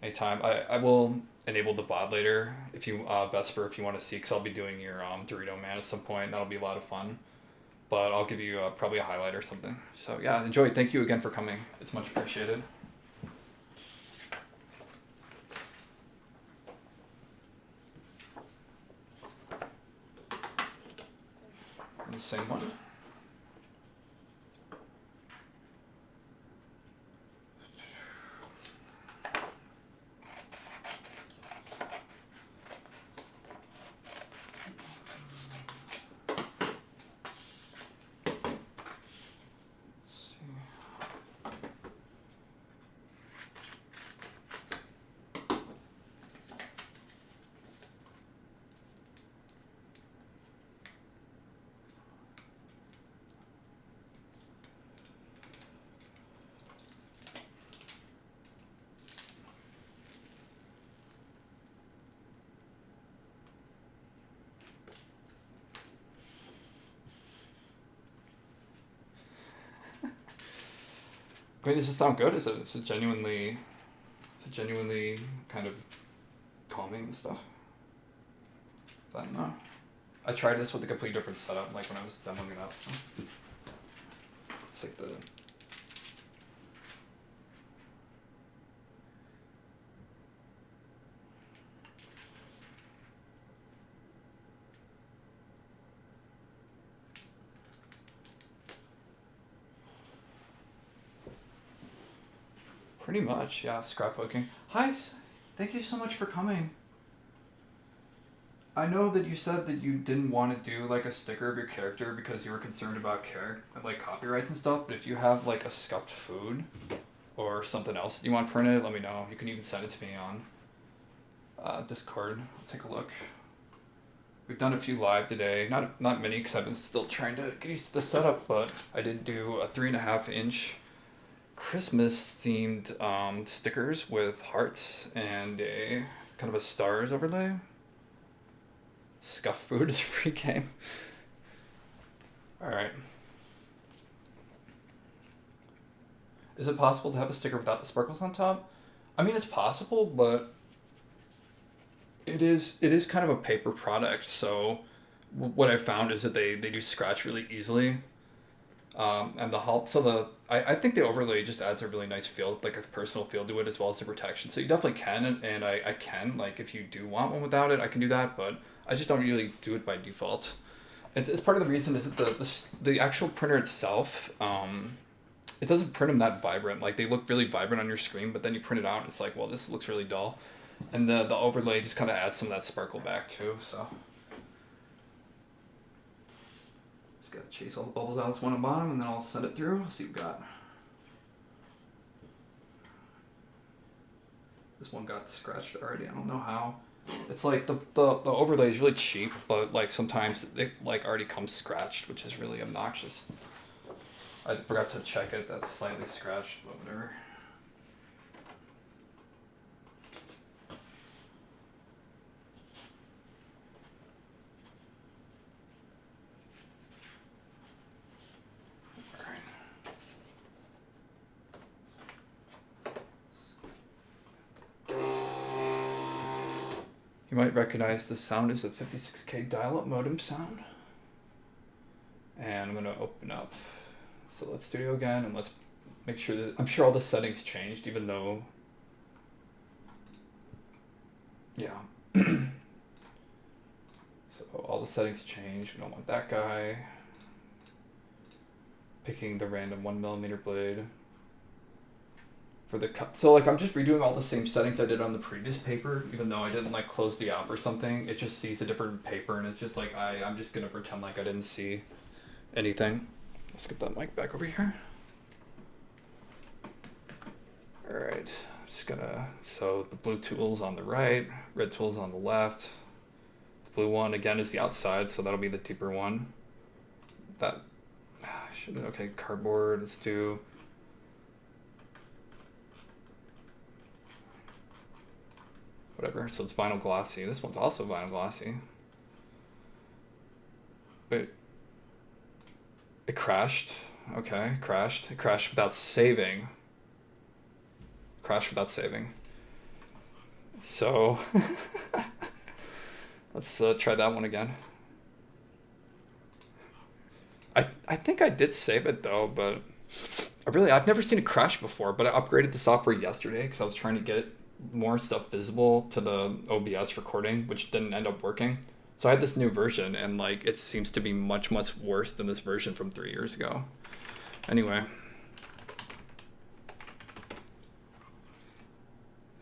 any time. I will enable the VOD later if you, Vesper, if you want to see, because I'll be doing your Dorito Man at some point. That'll be a lot of fun. But I'll give you probably a highlight or something. So yeah, enjoy. Thank you again for coming. It's much appreciated. And the same one. Wait, does it sound good? Is it genuinely kind of calming and stuff? I don't know. I tried this with a completely different setup, like when I was demoing it out. So it's like the pretty much, yeah, scrapbooking. Hi, thank you so much for coming. I know that you said that you didn't want to do like a sticker of your character because you were concerned about like copyrights and stuff, but if you have like a scuffed food or something else that you want printed, let me know. You can even send it to me on Discord. I'll take a look. We've done a few live today, not many because I've been still trying to get used to the setup, but I did do a 3.5-inch Christmas themed stickers with hearts and a kind of a stars overlay. Scuff food is a free game. Alright. Is it possible to have a sticker without the sparkles on top? I mean, it's possible, but it is kind of a paper product, so what I found is that they do scratch really easily. And I think the overlay just adds a really nice feel, like a personal feel to it, as well as the protection. So you definitely can, and I can, like, if you do want one without it, I can do that, but I just don't really do it by default. It's part of the reason is that the actual printer itself, it doesn't print them that vibrant. Like they look really vibrant on your screen, but then you print it out and it's like, well, this looks really dull. And the overlay just kind of adds some of that sparkle back too, so. Just gotta chase all the bubbles out of this one on the bottom and then I'll send it through. Let's see what we got. This one got scratched already, I don't know how. It's like the overlay is really cheap, but like sometimes it like already comes scratched, which is really obnoxious. I forgot to check it, that's slightly scratched, but whatever. You might recognize the sound as a 56K dial-up modem sound. And I'm gonna open up Let's Studio again and let's make sure that, I'm sure all the settings changed even though, yeah. So all the settings changed, we don't want that guy. Picking the random 1mm blade. For the cut, so like I'm just redoing all the same settings I did on the previous paper, even though I didn't like close the app or something. It just sees a different paper and it's just like I'm just gonna pretend like I didn't see anything. Let's get that mic back over here. All right, I'm just gonna, so the blue tool's on the right, red tool's on the left. The blue one again is the outside, so that'll be the deeper one. That should, okay, cardboard, let's do. Whatever, so it's vinyl glossy. This one's also vinyl glossy. Wait. It crashed. Okay, crashed. It crashed without saving. Crashed without saving. So, let's try that one again. I think I did save it though, but I've never seen it crash before, but I upgraded the software yesterday because I was trying to get it more stuff visible to the OBS recording, which didn't end up working. So I had this new version and like it seems to be much worse than this version from 3 years ago. Anyway,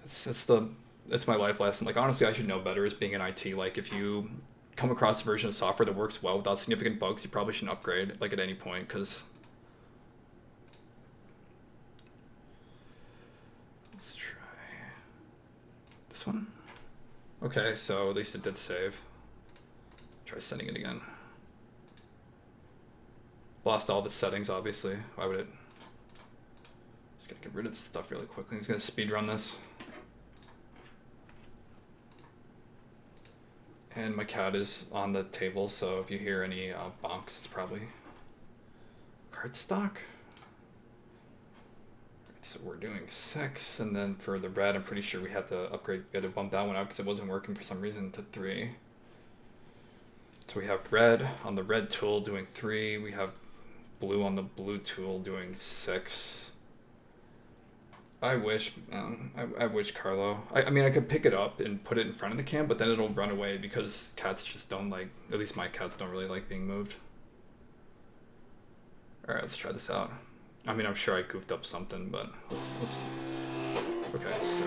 it's my life lesson. Like honestly, I should know better as being in IT. Like if you come across a version of software that works well without significant bugs, you probably shouldn't upgrade like at any point, because this one. Okay, so at least it did save. Try sending it again. Lost all the settings, obviously. Why would it? Just gotta get rid of this stuff really quickly. I'm just gonna speed run this. And my cat is on the table, so if you hear any bonks, it's probably cardstock. So we're doing 6, and then for the red, I'm pretty sure we had to upgrade, we had to bump that one out because it wasn't working for some reason to 3. So we have red on the red tool doing 3, we have blue on the blue tool doing 6. I wish, I wish Carlo, I mean I could pick it up and put it in front of the cam, but then it'll run away because cats just don't like, at least my cats don't really like being moved. Alright, let's try this out. I mean, I'm sure I goofed up something, but let's okay, so.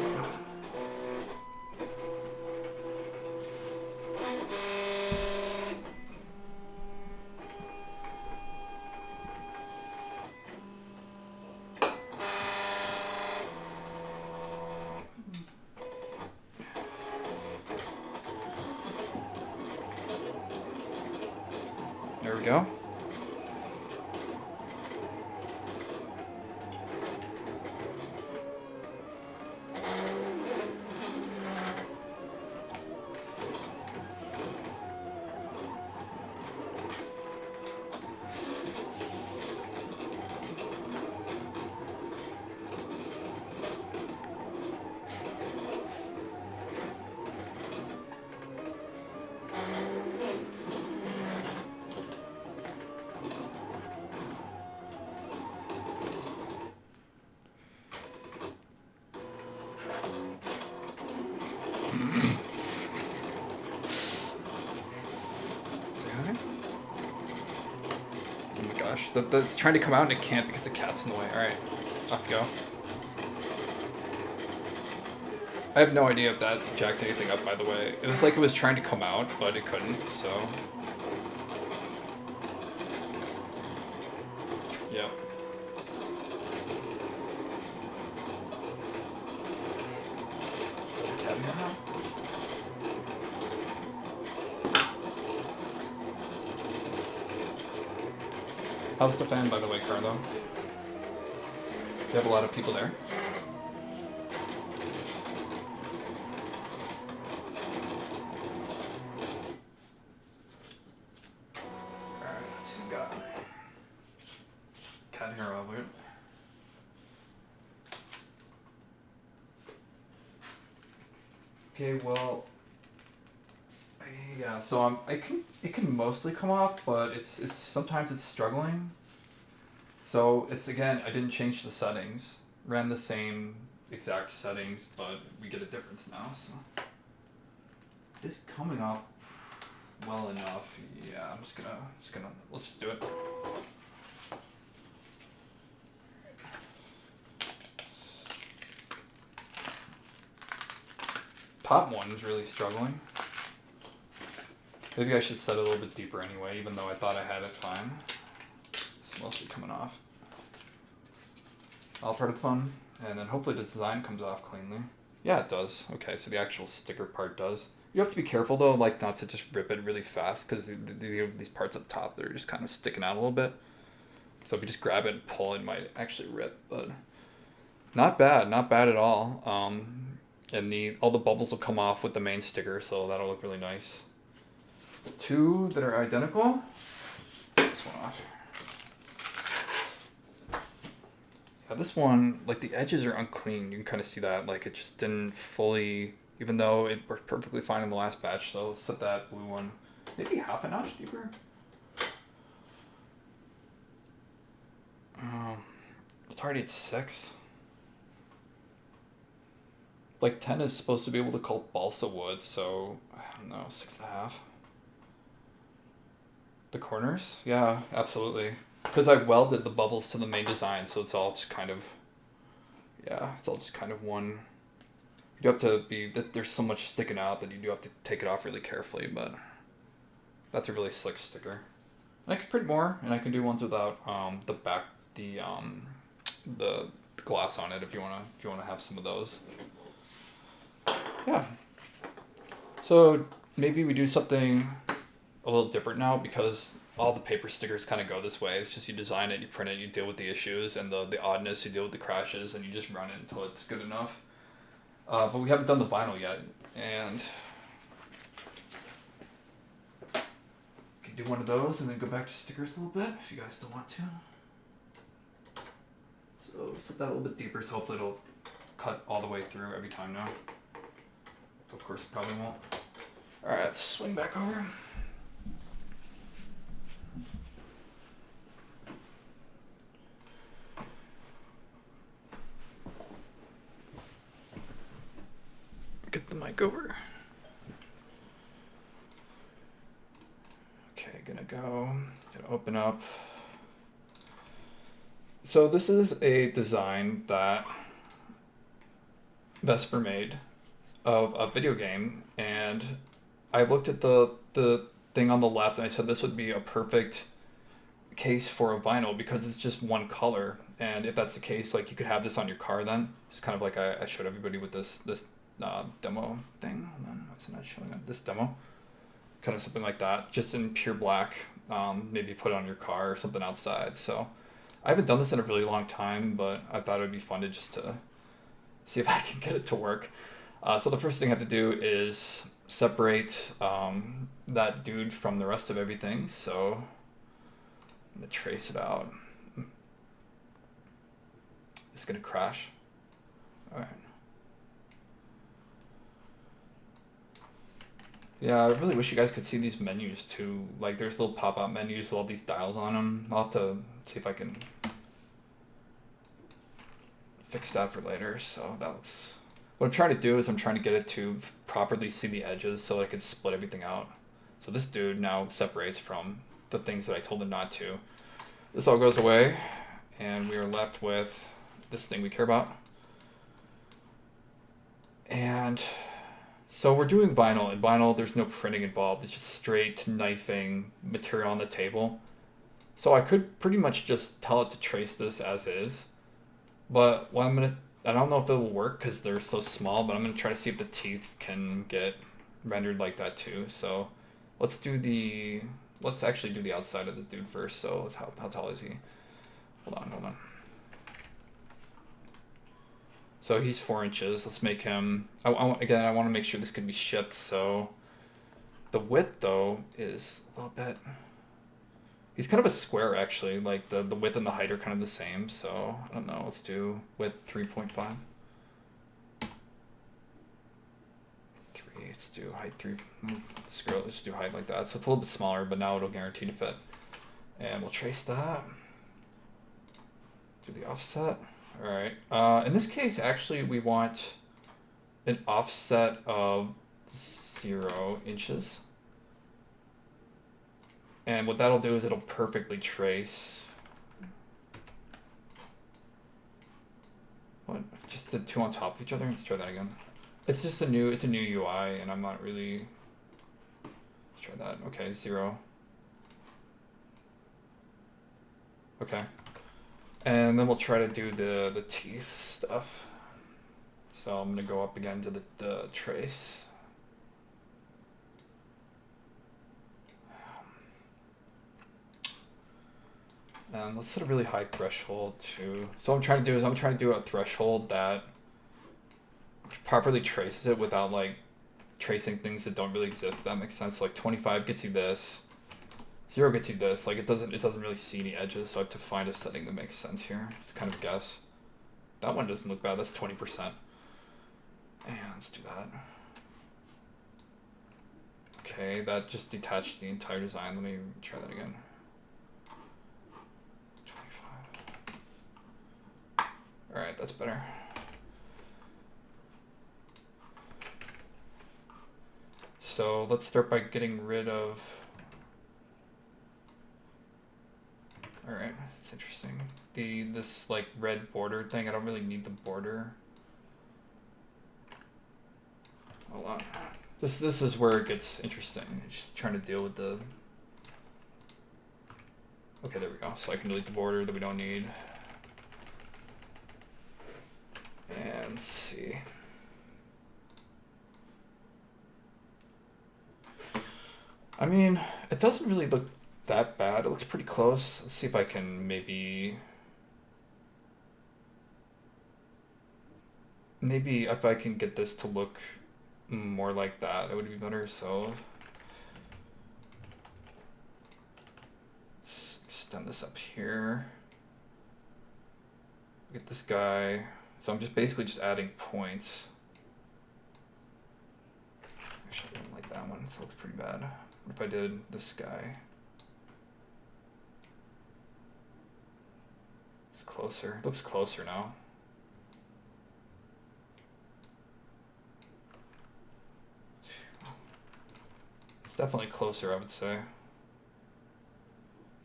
There we go. gosh. It's trying to come out and it can't because the cat's in the way. Alright, off you go. I have no idea if that jacked anything up, by the way. It was like it was trying to come out, but it couldn't, so... Yep. Cat in here now? How's the fan, by the way, Carlo? You have a lot of people there? Alright, let's see what we got. Cat hair over it. Okay, well... Yeah, so it can mostly come off, but it's sometimes it's struggling. So it's, again, I didn't change the settings. Ran the same exact settings, but we get a difference now. So it's coming off well enough. Yeah, I'm just gonna let's just do it. Top one is really struggling. Maybe I should set it a little bit deeper anyway, even though I thought I had it fine. It's mostly coming off. All part of the fun. And then hopefully the design comes off cleanly. Yeah, it does. Okay, so the actual sticker part does. You have to be careful though, like not to just rip it really fast, because these parts up top, they're just kind of sticking out a little bit. So if you just grab it and pull, it might actually rip, but not bad at all. And all the bubbles will come off with the main sticker, so that'll look really nice. Two that are identical. Take this one off. Yeah, this one, like the edges are unclean. You can kind of see that, like it just didn't fully, even though it worked perfectly fine in the last batch. So let's set that blue one maybe half a notch deeper. It's already at 6. Like 10 is supposed to be able to call balsa wood, so I don't know, 6.5. The corners? Yeah, absolutely. Because I welded the bubbles to the main design, so it's all just kind of, yeah, it's all just kind of one. You have to be, there's so much sticking out that you do have to take it off really carefully, but that's a really slick sticker. And I can print more, and I can do ones without the gloss on it if you wanna have some of those. Yeah. So maybe we do something a little different now, because all the paper stickers kind of go this way. It's just you design it, you print it, you deal with the issues and the oddness, you deal with the crashes, and you just run it until it's good enough. But we haven't done the vinyl yet, and we can do one of those and then go back to stickers a little bit if you guys still want to. So set that a little bit deeper, so hopefully it'll cut all the way through every time now. Of course, it probably won't. All right, let's swing back over. Get the mic over. Okay, gonna open up. So this is a design that Vesper made of a video game, and I looked at the thing on the left and I said this would be a perfect case for a vinyl because it's just one color, and if that's the case, like you could have this on your car then. It's kind of like I showed everybody with this demo thing. Hold on, why is it not showing up? This demo, kind of something like that, just in pure black. Maybe put it on your car or something outside. So I haven't done this in a really long time, but I thought it would be fun to just to see if I can get it to work. So the first thing I have to do is separate that dude from the rest of everything. So I'm gonna trace it out. It's gonna crash. All right. Yeah, I really wish you guys could see these menus too. Like there's little pop-up menus with all these dials on them. I'll have to see if I can fix that for later. So that looks... What I'm trying to do is I'm trying to get it to properly see the edges so that I can split everything out. So this dude now separates from the things that I told him not to. this all goes away, and we are left with this thing we care about. And so we're doing vinyl. In vinyl, there's no printing involved. It's just straight knifing material on the table. So I could pretty much just tell it to trace this as is. But what I don't know if it will work because they're so small, but I'm gonna try to see if the teeth can get rendered like that too. So let's actually do the outside of this dude first. So how tall is he? Hold on. So he's 4 inches. Let's make him. Again, I want to make sure this can be shipped. So the width though is a little bit. He's kind of a square actually. Like the width and the height are kind of the same. So I don't know. Let's do width 3.5. 3. Let's do height 3. Screw it. Let's do height like that. So it's a little bit smaller, but now it'll guarantee to fit. And we'll trace that. Do the offset. All right. In this case, actually, we want an offset of 0 inches. And what that'll do is it'll perfectly trace. What? Just the two on top of each other? Let's try that again. It's a new UI, and I'm not really. Let's try that. Okay, 0. Okay. And then we'll try to do the teeth stuff. So I'm gonna go up again to the trace. And let's set a really high threshold too. So what I'm trying to do a threshold that properly traces it without like tracing things that don't really exist, if that makes sense. Like 25 gets you this. 0 gets you this. Like it doesn't really see any edges, so I have to find a setting that makes sense here. It's kind of a guess. That one doesn't look bad. That's 20%. And let's do that. Okay, that just detached the entire design. Let me try that again. 25. All right, that's better. So let's start by getting rid of. All right, it's interesting. This like red border thing. I don't really need the border. Hold on. This is where it gets interesting. Just trying to deal with the. Okay, there we go. So I can delete the border that we don't need. And let's see. I mean, it doesn't really look that bad. It looks pretty close. Let's see if I can maybe if I can get this to look more like that, it would be better. So let's extend this up here. Get this guy. So I'm just basically just adding points. Actually, I don't like that one. This looks pretty bad. What if I did this guy? It's closer. It looks closer now. It's definitely closer, I would say.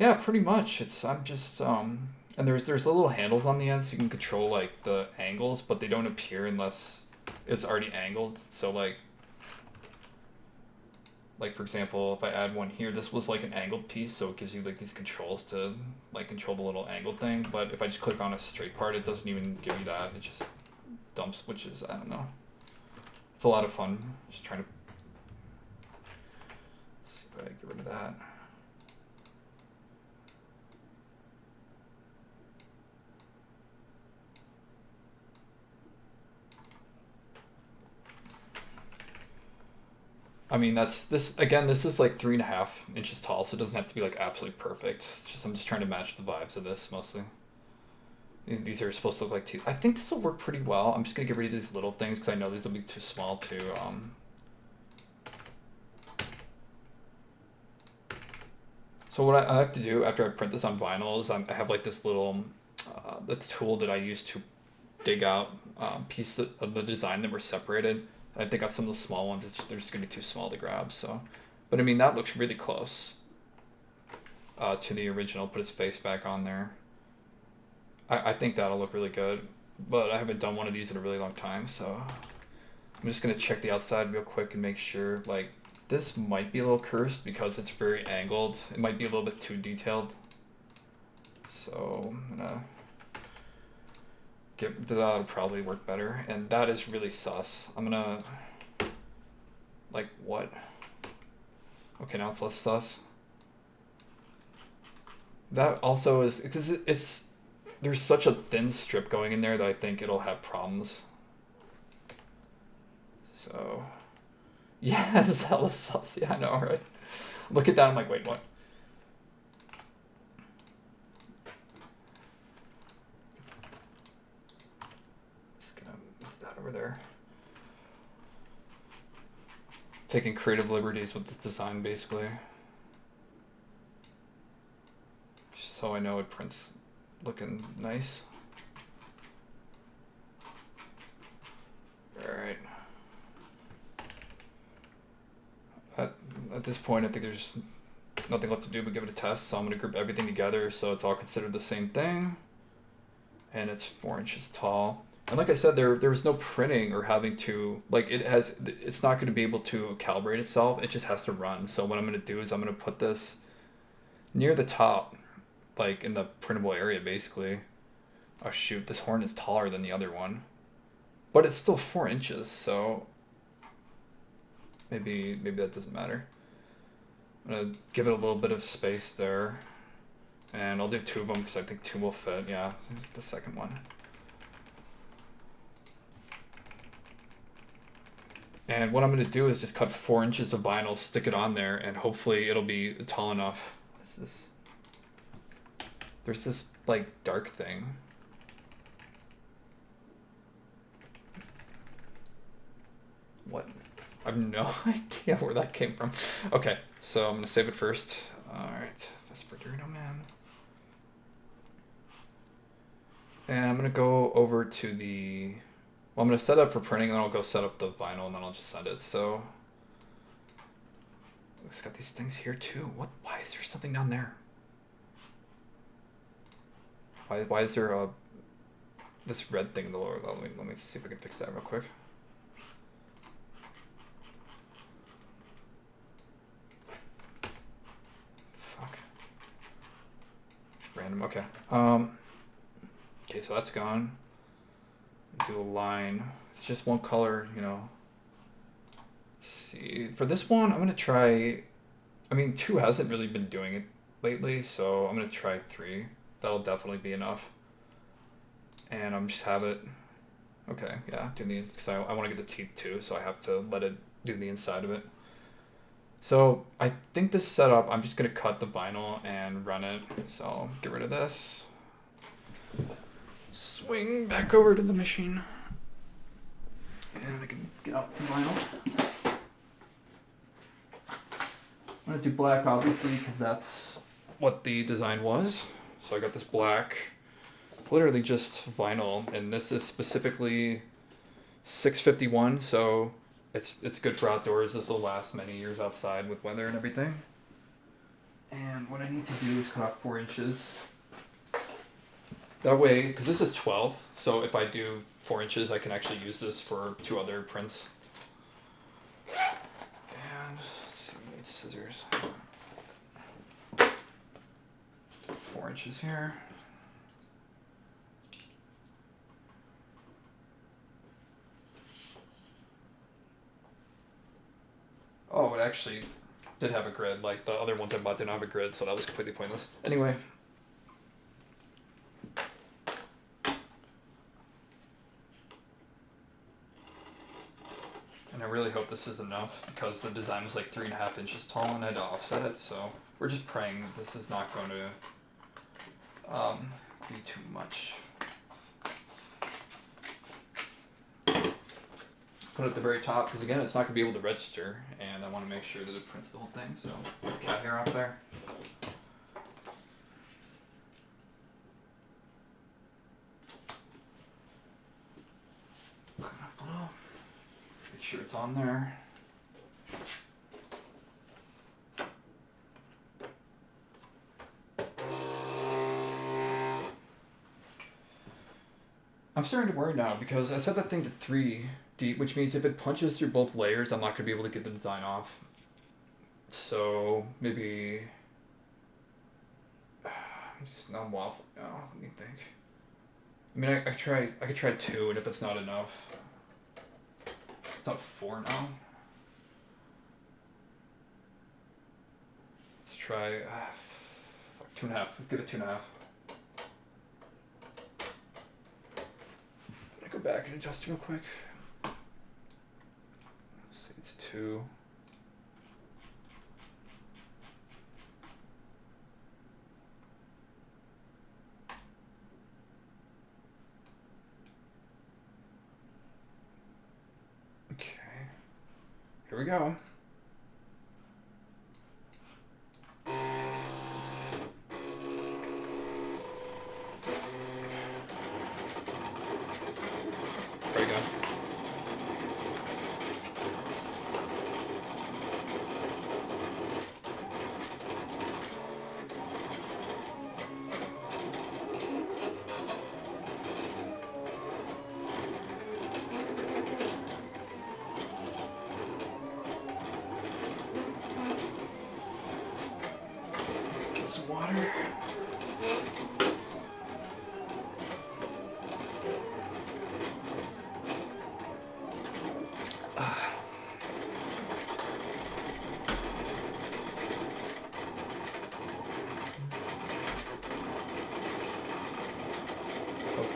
Yeah, pretty much. I'm just and there's little handles on the end so you can control like the angles, but they don't appear unless it's already angled. So like for example, if I add one here, this was like an angled piece, so it gives you like these controls to like control the little angled thing. But if I just click on a straight part, it doesn't even give you that. It just dumps, which is, I don't know. It's a lot of fun. Just trying to see if I get rid of that. I mean, this is like 3.5 inches tall, so it doesn't have to be like absolutely perfect. It's just, I'm just trying to match the vibes of this mostly. These are supposed to look like teeth. I think this will work pretty well. I'm just gonna get rid of these little things because I know these will be too small to. So what I have to do after I print this on vinyl is I have like this little this tool that I use to dig out pieces of the design that were separated. I think on some of the small ones, they're just gonna be too small to grab. So, but I mean that looks really close. to the original, put his face back on there. I think that'll look really good, but I haven't done one of these in a really long time, so I'm just gonna check the outside real quick and make sure, like, this might be a little cursed because it's very angled. It might be a little bit too detailed. So I'm gonna that'll probably work better, and that is really sus. I'm gonna, like, what? Okay, now it's less sus. That also is because it's there's such a thin strip going in there that I think it'll have problems. So yeah, this hella sus. Yeah, I know, right? Look at that. I'm like, wait, what? Just gonna move that over there. Taking creative liberties with this design, basically. Just so I know it prints looking nice. Alright. At this point, I think there's nothing left to do but give it a test, so I'm going to group everything together so it's all considered the same thing. And it's 4 inches tall. And like I said, there was no printing or having to, like, it's not going to be able to calibrate itself. It just has to run. So what I'm going to do is I'm going to put this near the top, like in the printable area, basically. Oh shoot, this horn is taller than the other one. But it's still 4 inches, so maybe that doesn't matter. I'm going to give it a little bit of space there. And I'll do 2 of them because I think 2 will fit. Yeah, the second one. And what I'm going to do is just cut 4 inches of vinyl, stick it on there, and hopefully it'll be tall enough. What's this? There's this, like, dark thing. What? I have no idea where that came from. Okay, so I'm going to save it first. Alright, Vesperino Man. And I'm going to go over to the... Well, I'm going to set up for printing, and then I'll go set up the vinyl, and then I'll just send it. So it's got these things here too. What? Why is there something down there? Why is there this red thing in the lower? Let me see if I can fix that real quick. Fuck. Random. Okay. Okay, so that's gone. Do a line. It's just one color, you know. Let's see, for this one, I'm gonna try. I mean, 2 hasn't really been doing it lately, so I'm gonna try 3. That'll definitely be enough. And I'm just have it. Okay, yeah, do the because I want to get the teeth too, so I have to let it do the inside of it. So I think this setup, I'm just gonna cut the vinyl and run it. So get rid of this. Swing back over to the machine. And I can get out some vinyl. I'm gonna do black, obviously, because that's what the design was. So I got this black, literally just vinyl, and this is specifically 651, so it's good for outdoors. This will last many years outside with weather and everything. And what I need to do is cut off 4 inches. That way, because this is 12, so if I do 4 inches, I can actually use this for 2 other prints. And let's see, we need scissors. 4 inches here. Oh, it actually did have a grid. Like the other ones I bought didn't have a grid, so that was completely pointless. Anyway. And I really hope this is enough because the design was like 3.5 inches tall and I had to offset it, so we're just praying that this is not going to be too much. Put it at the very top because again it's not going to be able to register and I want to make sure that it prints the whole thing, so cat hair off there. Make sure it's on there. I'm starting to worry now because I set that thing to 3 deep, which means if it punches through both layers, I'm not going to be able to get the design off. So maybe... I'm just not waffling now. Let me think. I mean, I could try 2, and if it's not enough... It's not 4 now. Let's try... fuck, 2.5. Let's give it 2.5. Go back and adjust real quick. Let's see, it's 2. Okay. Here we go. There we go. Get some water.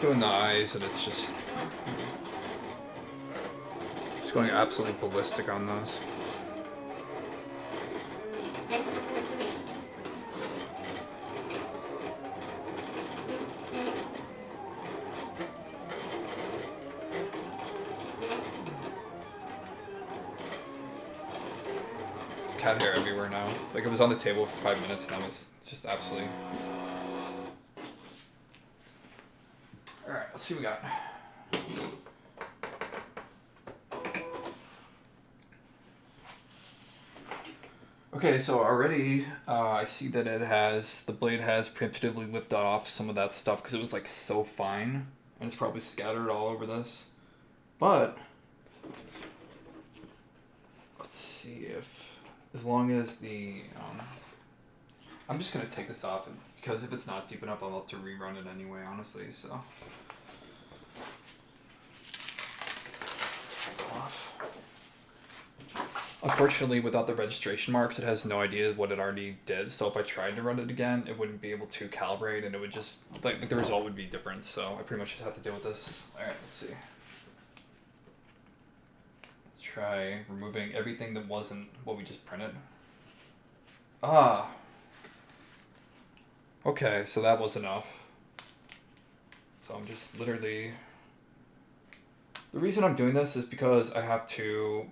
Doing the eyes, and it's just going absolutely ballistic on those. There's cat hair everywhere now. Like, it was on the table for 5 minutes, and that was just absolutely... Alright, let's see what we got. Okay, so already I see that the blade has preemptively lifted off some of that stuff because it was like so fine, and it's probably scattered all over this. But let's see if, as long as the, I'm just gonna take this off, because if it's not deep enough, I'll have to rerun it anyway, honestly, so. Unfortunately, without the registration marks, it has no idea what it already did. So if I tried to run it again, it wouldn't be able to calibrate, and it would just, like, the result would be different. So I pretty much have to deal with this. All right, let's see. Let's try removing everything that wasn't what we just printed. Ah. Okay, so that was enough. So I'm just literally... The reason I'm doing this is because I have to...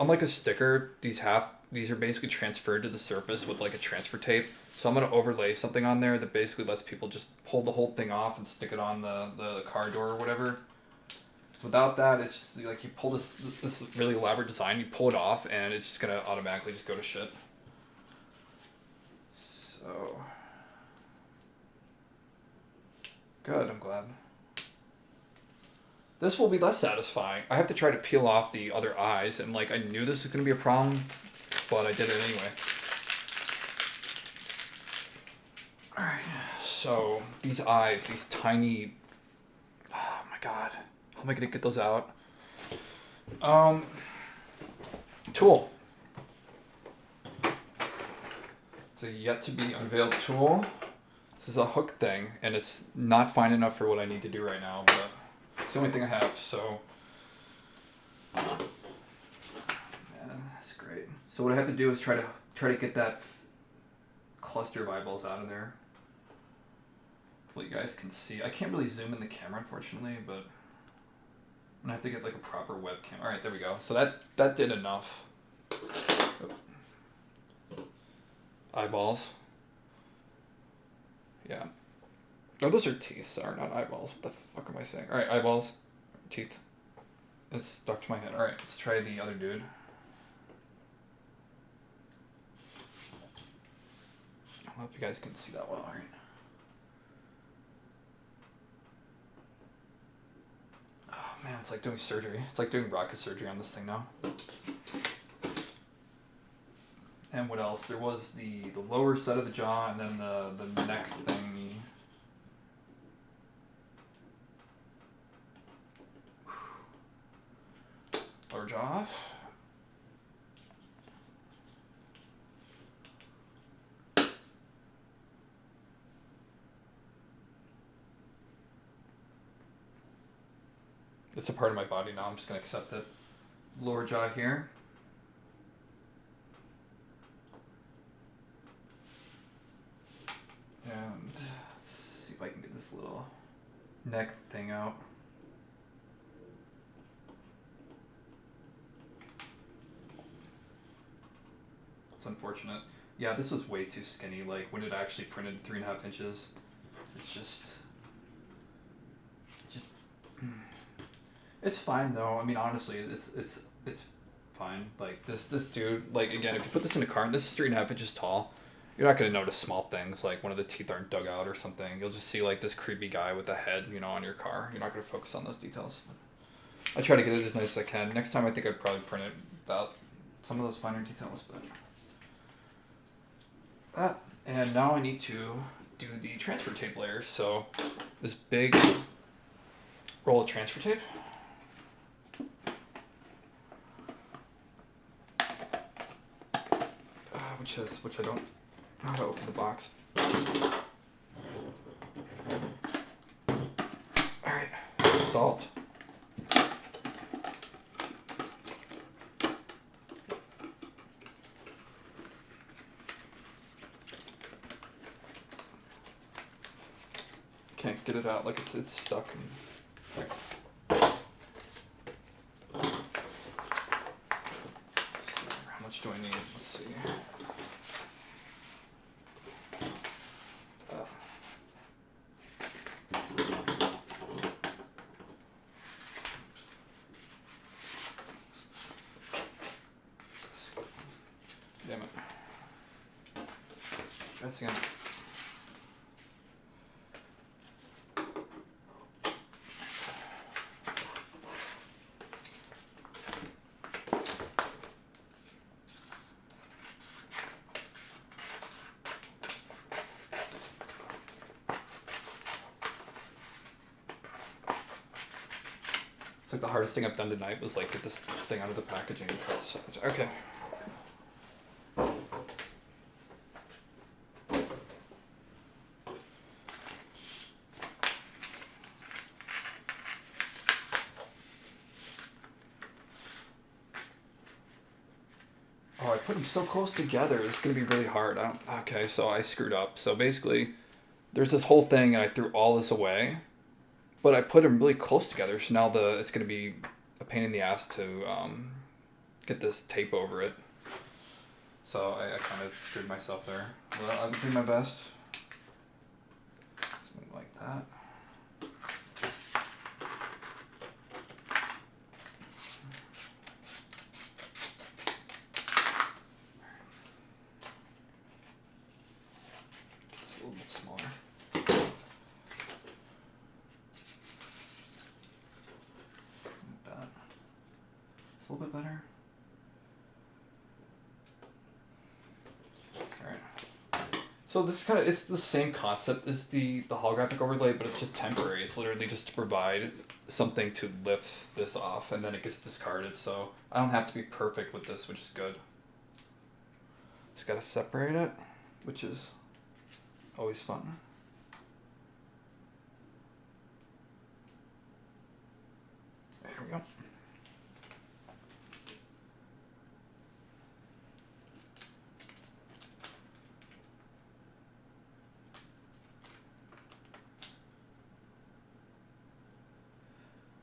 Unlike a sticker, these are basically transferred to the surface with like a transfer tape. So I'm going to overlay something on there that basically lets people just pull the whole thing off and stick it on the car door or whatever. So without that, it's just like you pull this really elaborate design, you pull it off, and it's just going to automatically just go to shit. So... Good, I'm glad. This will be less satisfying. I have to try to peel off the other eyes, and like I knew this was going to be a problem, but I did it anyway. Alright, so these eyes, these tiny... Oh my god. How am I going to get those out? Tool. It's a yet to be unveiled tool. This is a hook thing, and it's not fine enough for what I need to do right now, but... It's the only thing I have, so... Yeah, that's great. So what I have to do is try to get that cluster of eyeballs out of there. Hopefully you guys can see. I can't really zoom in the camera, unfortunately, but... I'm gonna have to get like a proper webcam. Alright, there we go. So that did enough. Oh. Eyeballs. Yeah. Oh, those are teeth, sorry, not eyeballs. What the fuck am I saying? Alright, eyeballs. Teeth. It's stuck to my head. Alright, let's try the other dude. I don't know if you guys can see that well, alright. like doing surgery. It's like doing rocket surgery on this thing now. And what else? There was the lower side of the jaw, and then the neck thing. Lower jaw off. It's a part of my body now. I'm just going to accept it. Lower jaw here. And let's see if I can get this little neck thing out. It's unfortunate. Yeah, this was way too skinny. Like when it actually printed 3.5 inches, it's just it's fine though. I mean, honestly, it's fine. Like this dude, like again, if you put this in a car and this is 3.5 inches tall, you're not gonna notice small things like one of the teeth aren't dug out or something. You'll just see like this creepy guy with a head, you know, on your car. You're not gonna focus on those details. I try to get it as nice as I can. Next time, I think I'd probably print it without some of those finer details, but. And now I need to do the transfer tape layers. So this big roll of transfer tape. Which I don't know how to open the box. Alright, salt. Can't get it out, like it's stuck. How much do I need? Let's see. Damn it. That's again. It's like the hardest thing I've done tonight was like get this thing out of the packaging and cut the sides. Okay. Oh, I put them so close together. It's gonna be really hard. Okay, so I screwed up. So basically, there's this whole thing, and I threw all this away. But I put them really close together, so now it's going to be a pain in the ass to get this tape over it. So I kind of screwed myself there. But I'll do my best. Something like that. It's a little bit smaller. It's a little bit better. Alright. So this it's the same concept as the holographic overlay, but it's just temporary. It's literally just to provide something to lift this off, and then it gets discarded. So I don't have to be perfect with this, which is good. Just gotta separate it, which is always fun. There we go.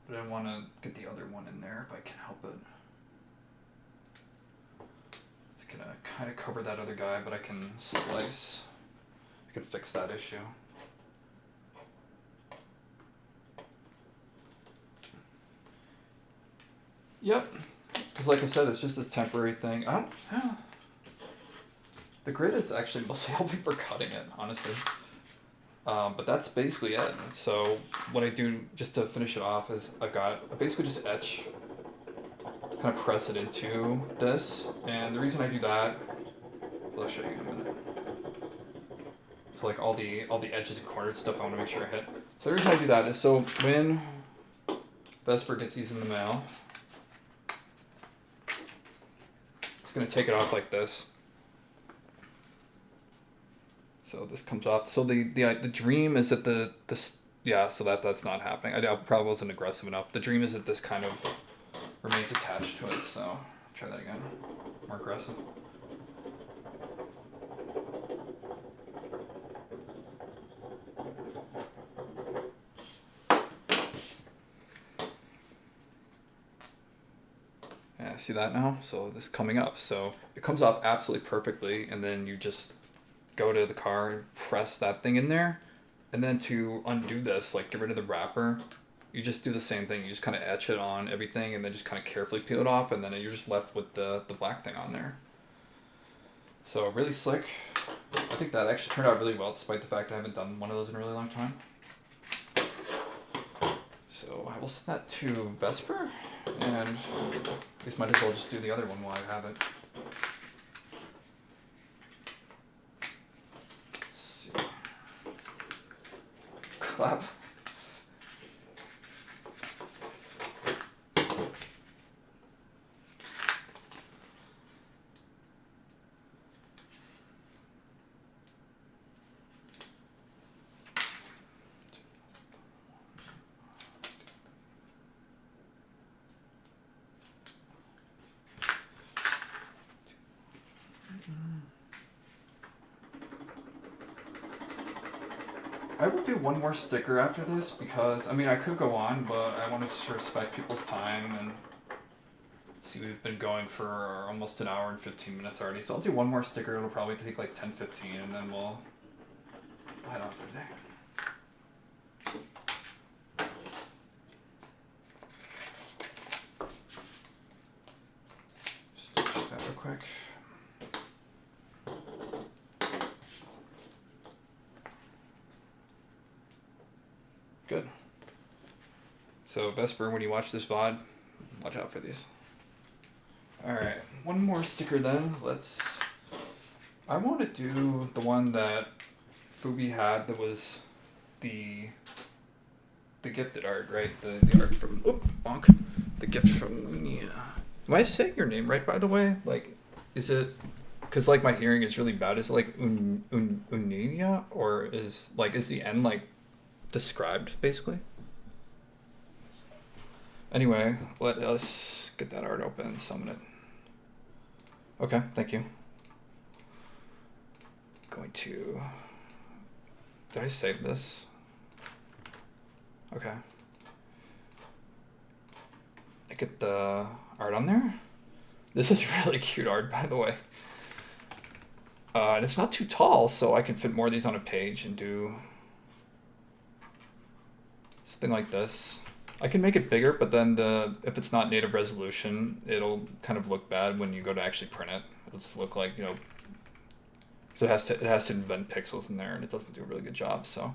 But I want to get the other one in there if I can help it. It's going to kind of cover that other guy, but I can slice. I can fix that issue. Yep. Because like I said, it's just this temporary thing. The grid is actually mostly helping for cutting it, honestly. But that's basically it. So what I do just to finish it off is I basically just etch, kind of press it into this, and the reason I do that, I'll show you in a minute. So like all the edges and corners stuff, I want to make sure I hit. So the reason I do that is so when Vesper gets these in the mail, it's gonna take it off like this. So this comes off. So the dream is that yeah. So that's not happening. I probably wasn't aggressive enough. The dream is that this kind of remains attached to it. So try that again. More aggressive. Yeah, see that now? So this is coming up. So it comes off absolutely perfectly, and then you just go to the car and press that thing in there, and then to undo this, like get rid of the wrapper, you just do the same thing. You just kind of etch it on everything, and then just kind of carefully peel it off, and then you're just left with the black thing on there. So really slick. I think that actually turned out really well, despite the fact I haven't done one of those in a really long time. So I will send that to Vesper, and I guess might as well just do the other one while I have it. Let's see. Clap. I will do one more sticker after this because, I mean, I could go on, but I wanted to respect people's time and see, we've been going for almost an hour and 15 minutes already. So I'll do one more sticker. It'll probably take like 10, 15, and then we'll head on for the day. Just check that real quick. Good. So Vesper, when you watch this VOD, watch out for these. Alright, one more sticker then. I want to do the one that Fubi had that was the gifted art, right? The art from, bonk. The gift from, yeah. Am I saying your name right, by the way? Like, is it, because like my hearing is really bad. Is it like Uninia, or is the N like described basically? Anyway, let us get that art open and summon it. Okay, thank you. Going to, did I save this? Okay. I get the art on there. This is really cute art, by the way. And it's not too tall, so I can fit more of these on a page and do something like this. I can make it bigger, but then if it's not native resolution, it'll kind of look bad when you go to actually print it. It'll just look like, you know, because it has to invent pixels in there, and it doesn't do a really good job. So,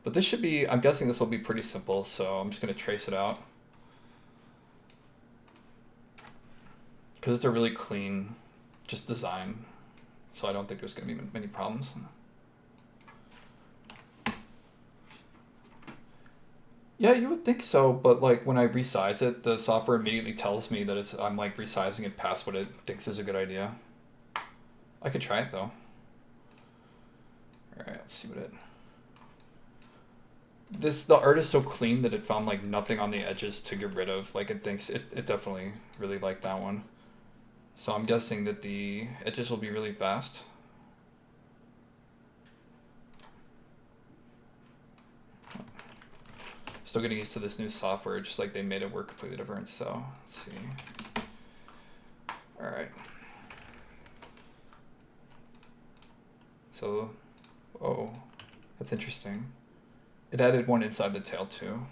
but this should be, I'm guessing this will be pretty simple. So I'm just gonna trace it out because it's a really clean, just design. So I don't think there's gonna be many problems. Yeah, you would think so, but like when I resize it, the software immediately tells me that I'm like resizing it past what it thinks is a good idea. I could try it though. All right, let's see what it. The art is so clean that it found like nothing on the edges to get rid of. Like it thinks it definitely really liked that one. So I'm guessing that the edges will be really fast. Still getting used to this new software, just like they made it work completely different. So let's see. All right. So, oh, that's interesting. It added one inside the tail too.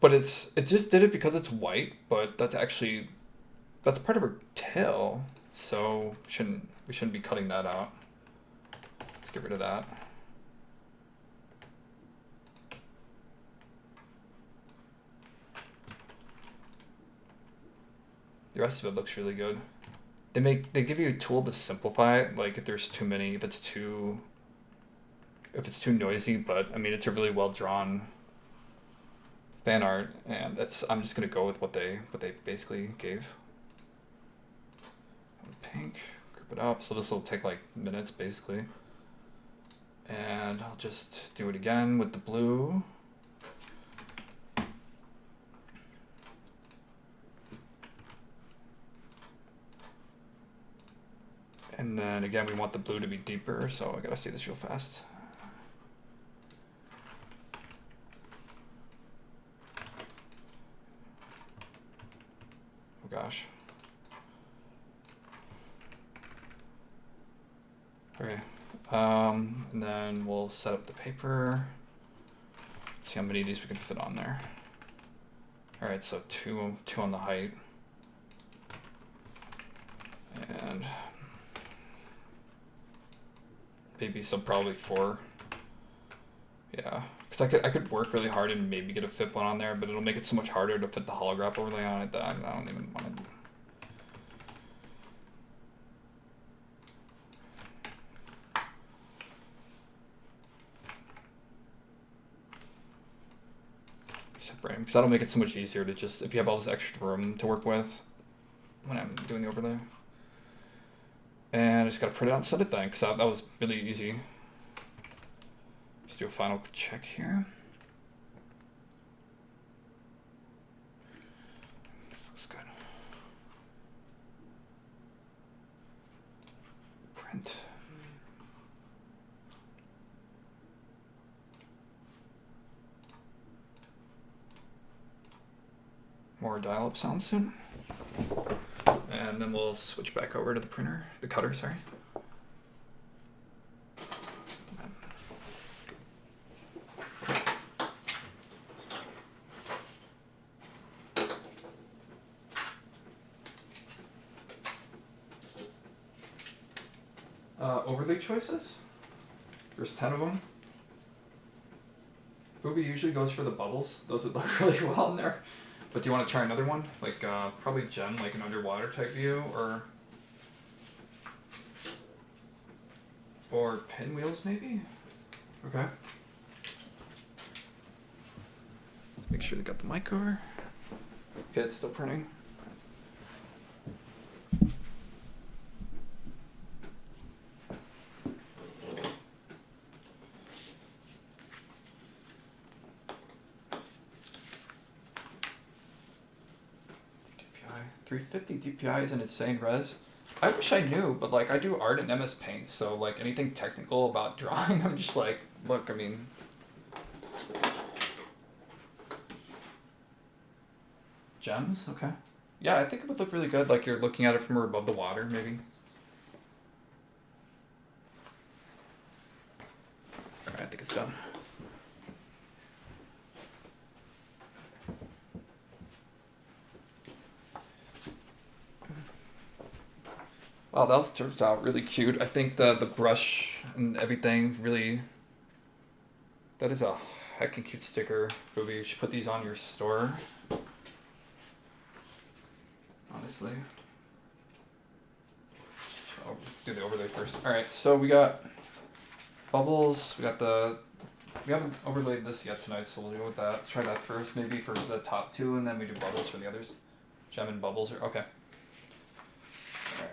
But it just did it because it's white, but that's part of her tail. So we shouldn't be cutting that out. get rid of that. The rest of it looks really good. They give you a tool to simplify it, like if there's too many, if it's too noisy, but I mean it's a really well drawn fan art, and I'm just gonna go with what they basically gave. Pink, group it up, so this will take like minutes basically. And I'll just do it again with the blue. And then again, we want the blue to be deeper, so I gotta see this real fast. Oh gosh. Okay. And then we'll set up the paper. See how many of these we can fit on there. All right, so two on the height. And maybe some, probably 4. Yeah, because I could work really hard and maybe get a fit one on there, but it'll make it so much harder to fit the holograph overlay on it that I don't even want to. Separate, because that'll make it so much easier to just, if you have all this extra room to work with when I'm doing the overlay. And I just gotta print it out and send it then, because that was really easy. Just do a final check here. This looks good. Print. More dial-up sound soon. And then we'll switch back over to the printer, the cutter, sorry. Overlay choices. There's 10 of them. Fubi usually goes for the bubbles. Those would look really well in there. But do you want to try another one? Like probably Gen, like an underwater type view, or pinwheels maybe? Okay. Make sure they got the mic over. Okay, it's still printing. DPI. 350 DPI is an insane res. I wish I knew, but like I do art in MS Paint, so like anything technical about drawing, I'm just like, look, I mean. Gems, okay. Yeah, I think it would look really good, like you're looking at it from above the water, maybe. Alright, I think it's done. Wow, that turns out really cute. I think the brush and everything really, that is a heckin' cute sticker. Fubi, you should put these on your store. Honestly. I'll do the overlay first. Alright, so we got bubbles, we haven't overlaid this yet tonight, so we'll go with that. Let's try that first, maybe for the top 2, and then we do bubbles for the others. Gem and bubbles, or okay. Alright.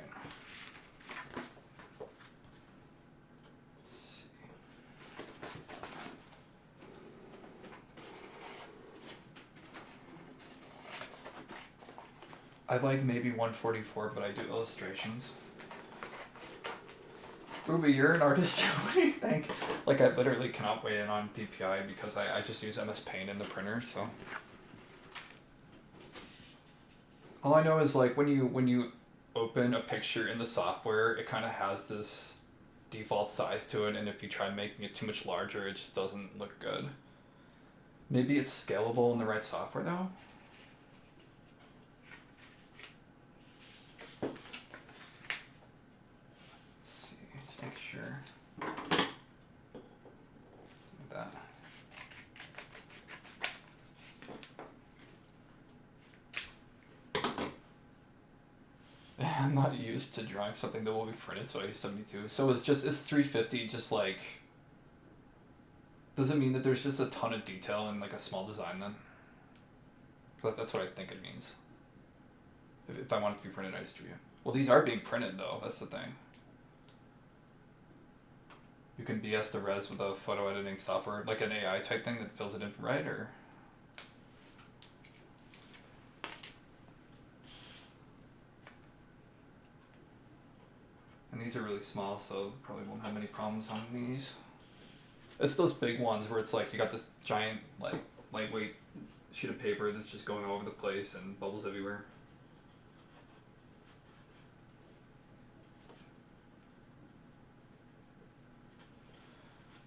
I like maybe 144, but I do illustrations. Fubi, you're an artist too. What do you think? Like, I literally cannot weigh in on DPI because I just use MS Paint in the printer, so. All I know is like when you open a picture in the software, it kind of has this default size to it, and if you try making it too much larger, it just doesn't look good. Maybe it's scalable in the right software though. Make sure. I'm not used to drawing something that will be printed, so I use 72. So it's 350, just like, does it mean that there's just a ton of detail in like a small design then? That's what I think it means. If I want it to be printed, I just do. Well, these are being printed though, that's the thing. You can BS the res with a photo editing software, like an AI type thing that fills it in right, or? And these are really small, so probably won't have many problems on these. It's those big ones where it's like you got this giant, like, lightweight sheet of paper that's just going all over the place and bubbles everywhere.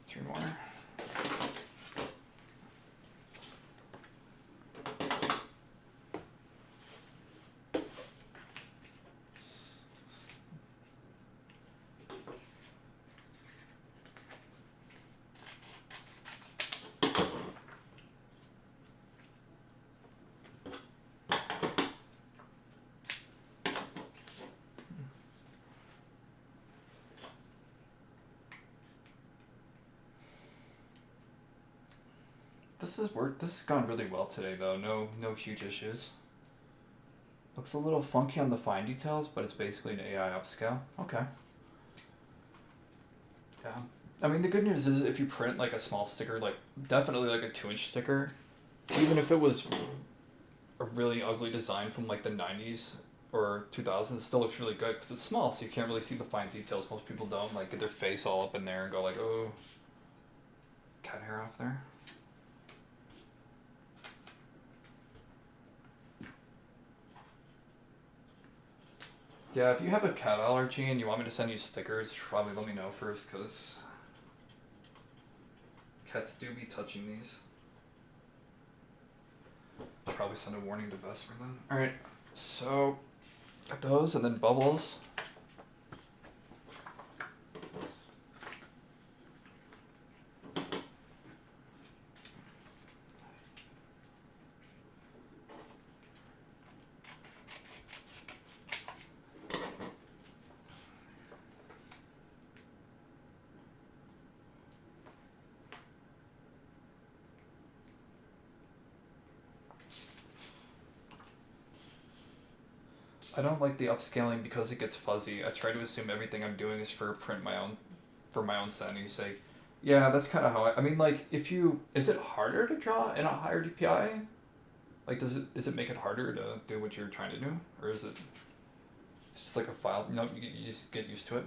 Three more. This has gone really well today, though. No huge issues. Looks a little funky on the fine details, but it's basically an AI upscale. Okay. Yeah. I mean, the good news is if you print like a small sticker, like definitely like a 2-inch sticker, even if it was a really ugly design from like the 90s or 2000s, it still looks really good because it's small, so you can't really see the fine details. Most people don't like get their face all up in there and go like, oh, cat hair off there. Yeah, if you have a cat allergy and you want me to send you stickers, you should probably let me know first, because cats do be touching these. Should probably send a warning to Vesper then. Alright, so got those, and then bubbles. I don't like the upscaling because it gets fuzzy. I try to assume everything I'm doing is for my own sanity sake. Yeah, that's kind of how I mean, like, is it harder to draw in a higher DPI? Like, does it make it harder to do what you're trying to do? Or is it, it's just like a file, you just get used to it?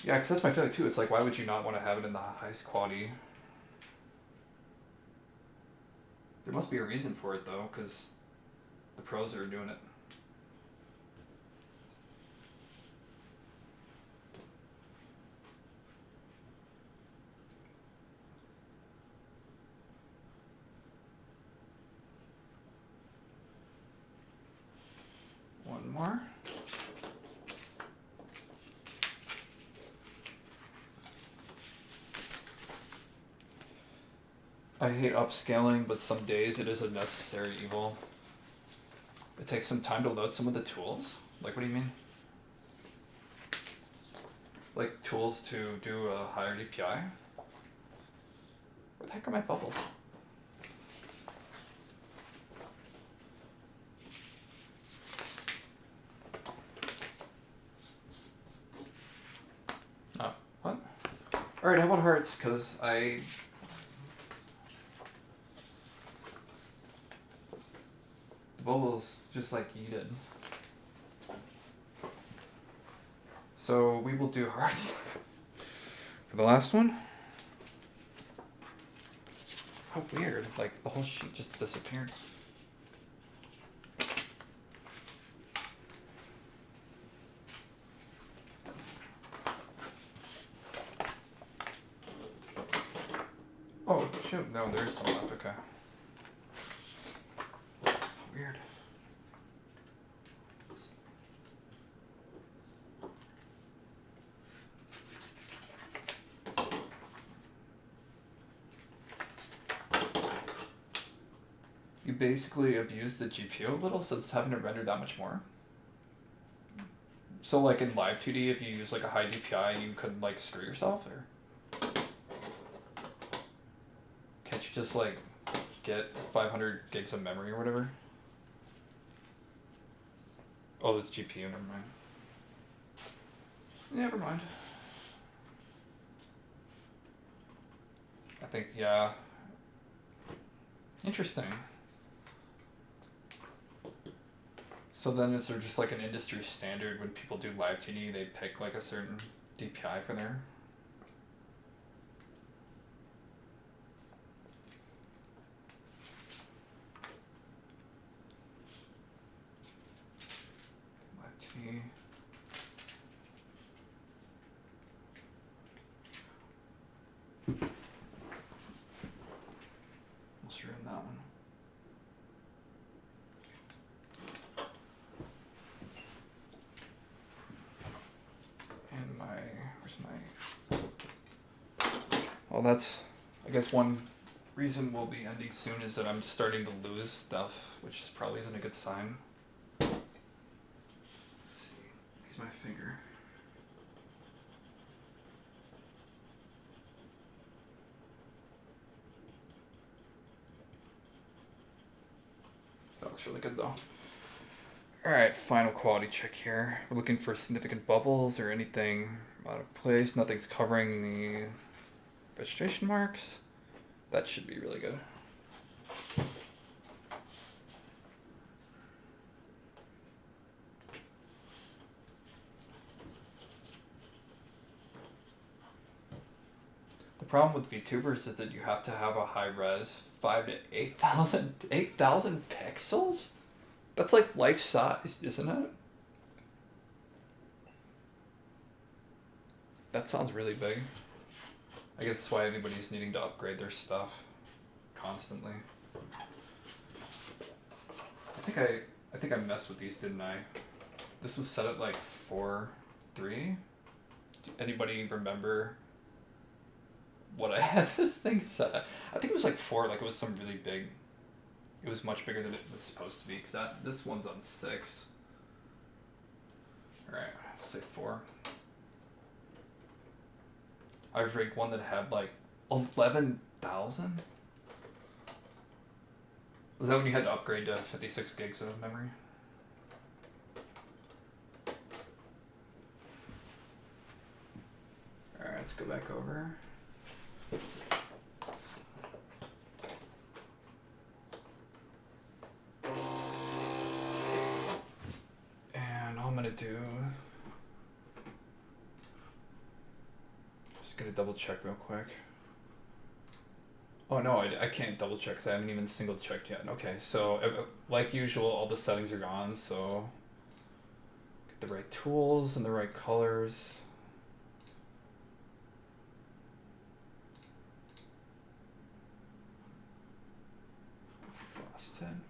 Yeah, because that's my feeling too. It's like, why would you not want to have it in the highest quality? There must be a reason for it though, because the pros are doing it. One more. I hate upscaling, but some days it is a necessary evil. It takes some time to load some of the tools. Like, what do you mean? Like tools to do a higher DPI? Where the heck are my bubbles? Oh, what? Alright, how about hearts? Because bubbles just like you did. So we will do hearts for the last one. How weird, like the whole sheet just disappeared. Oh shoot, no, there is some left, okay. Weird. You basically abuse the GPU a little, so it's having to render that much more. So like in Live 2D, if you use like a high DPI, you could like screw yourself, or can't you just like get 500 gigs of memory or whatever? Oh, that's GPU, never mind. Never mind. I think, yeah. Interesting. So then is there just like an industry standard when people do live 2D, they pick like a certain DPI for their... live 2D. We'll ruin that one. And where's my... Well, that's, I guess one reason we'll be ending soon is that I'm starting to lose stuff, which is probably isn't a good sign. Let's see, use my finger. That looks really good though. Alright, final quality check here. We're looking for significant bubbles or anything out of place. Nothing's covering the registration marks. That should be really good. The problem with VTubers is that you have to have a high res 5 to 8,000 pixels? That's like life size, isn't it? That sounds really big. I guess that's why everybody's needing to upgrade their stuff constantly. I think I messed with these, didn't I? This was set at like 4.3. Anybody remember what I had this thing set at? I think it was like 4, like it was some really big. It was much bigger than it was supposed to be, because this one's on 6. Alright, I'll say 4. I've rigged one that had like 11,000? Was that when you had to upgrade to 56 gigs of memory? Alright, let's go back over. And all I'm gonna do, just gonna double check real quick. Oh no, I can't double check because I haven't even single checked yet. Okay, so like usual, all the settings are gone, so get the right tools and the right colors. Frosted.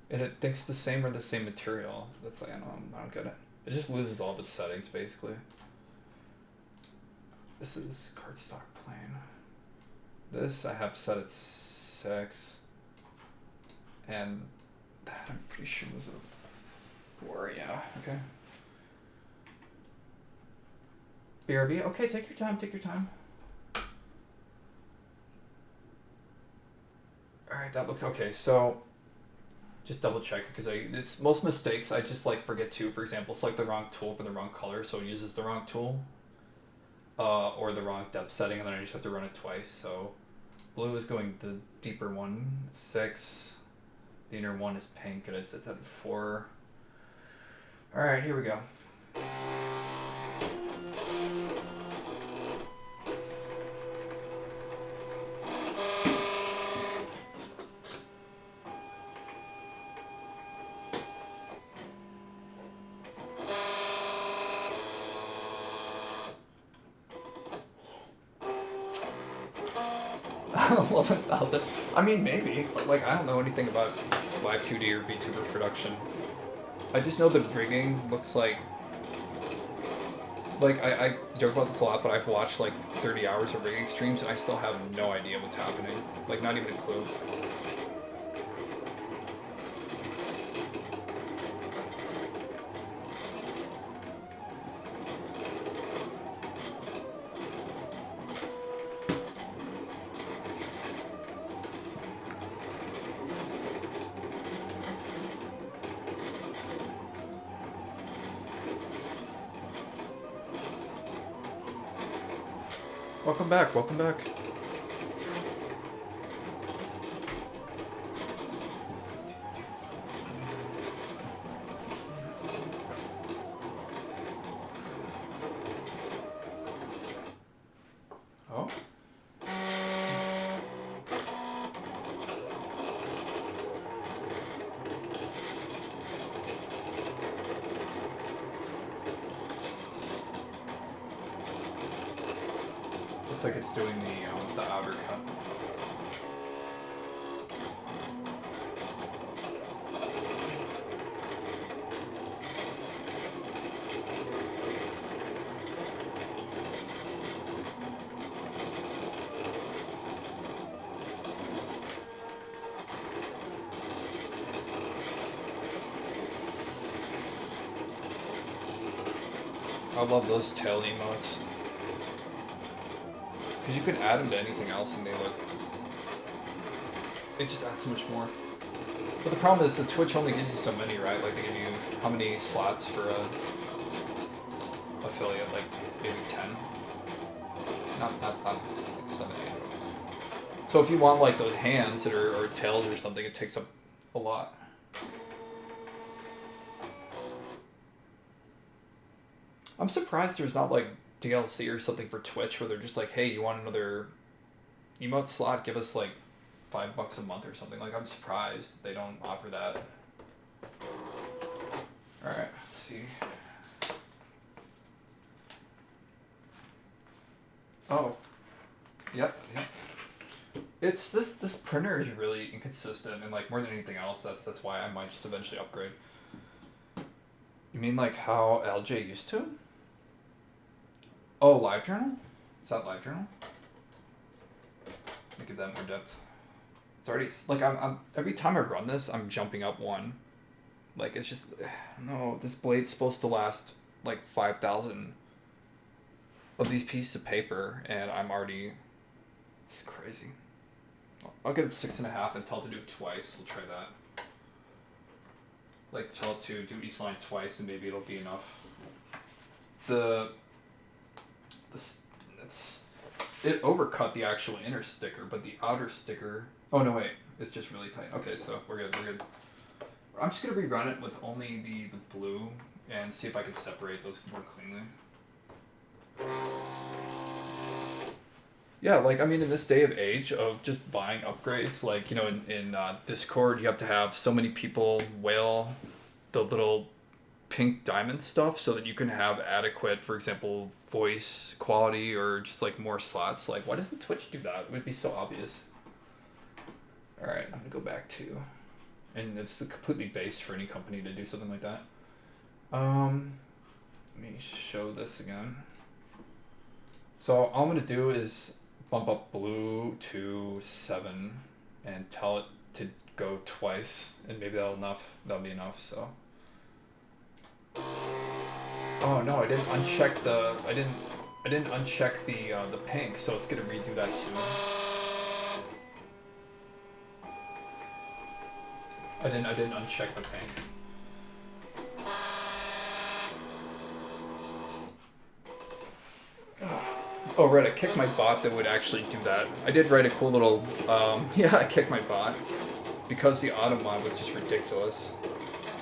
And it thinks the same or the same material. That's like, I don't get it. It just loses all the settings basically. This is cardstock plane. This I have set at 6, and that I'm pretty sure was a 4, yeah, okay. BRB, okay, take your time, take your time. Alright, that looks okay, so just double check, because it's most mistakes I just like forget to, for example, select the wrong tool for the wrong color, so it uses the wrong tool. Or the wrong depth setting, and then I just have to run it twice. So blue is going the deeper one, 6. The inner one is pink, and it's at 4. Alright, here we go. 11,000. I mean, maybe, but like I don't know anything about live 2D or VTuber production. I just know the rigging looks like I joke about this a lot, but I've watched like 30 hours of rigging streams and I still have no idea what's happening. Like not even a clue. Welcome back, welcome back. Oh. Looks like it's doing the outer cut. I love those tail emotes. Because you can add them to anything else and they just add so much more. But the problem is the Twitch only gives you so many, right? Like they give you how many slots for a affiliate? Like maybe 10? Not like 7, 8. So if you want like those hands that are or tails or something, it takes up a lot. I'm surprised there's not like DLC or something for Twitch where they're just like, hey, you want another emote slot? Give us like $5 a month or something. Like, I'm surprised they don't offer that. Alright, let's see. Oh. Yep. It's this printer is really inconsistent, and like more than anything else, that's why I might just eventually upgrade. You mean like how LJ used to? Oh, LiveJournal? Is that LiveJournal? Let me give that more depth. It's already like I'm every time I run this, I'm jumping up one. Like it's just no. This blade's supposed to last like 5,000 of these pieces of paper, and I'm already. It's crazy. I'll give it 6.5 and tell it to do it twice. We'll try that. Like tell it to do each line twice, and maybe it'll be enough. It overcut the actual inner sticker, but the outer sticker. Oh no, wait, it's just really tight. Okay, so we're good. I'm just gonna rerun it with only the blue and see if I can separate those more cleanly. Yeah, like I mean, in this day of age of just buying upgrades, like you know, in Discord, you have to have so many people whale the little pink diamond stuff so that you can have adequate, for example, voice quality or just like more slots. Like, why doesn't Twitch do that? It would be so obvious. All right, I'm gonna go back to, and it's completely based for any company to do something like that. Let me show this again. So all I'm gonna do is bump up blue to 7 and tell it to go twice, and maybe that'll be enough. So. Oh no, I didn't uncheck I didn't uncheck the pink, so it's gonna redo that too. I didn't uncheck the pink. Oh right, I kicked my bot that would actually do that. I did write a cool little yeah, I kicked my bot because the auto mod was just ridiculous.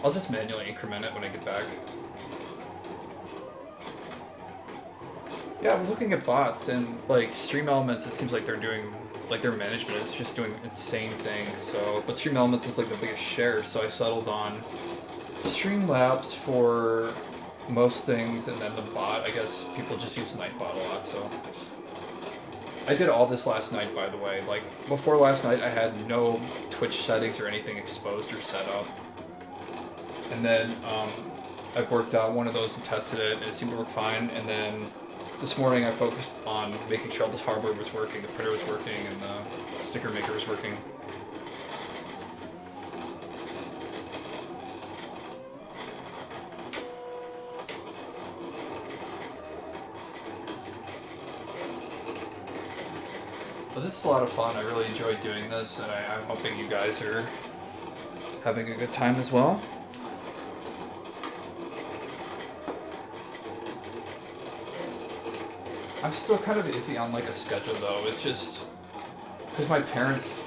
I'll just manually increment it when I get back. Yeah, I was looking at bots and like Stream Elements. It seems like they're doing like their management is just doing insane things. So, but Stream Elements is like the biggest share. So I settled on Streamlabs for most things, and then the bot. I guess people just use Nightbot a lot. So I did all this last night, by the way. Like before last night, I had no Twitch settings or anything exposed or set up. And then I worked out one of those and tested it, and it seemed to work fine. And then this morning I focused on making sure all this hardware was working, the printer was working, and the sticker maker was working. But this is a lot of fun. I really enjoy doing this, and I'm hoping you guys are having a good time as well. I'm still kind of iffy on like a schedule though. It's just because my parents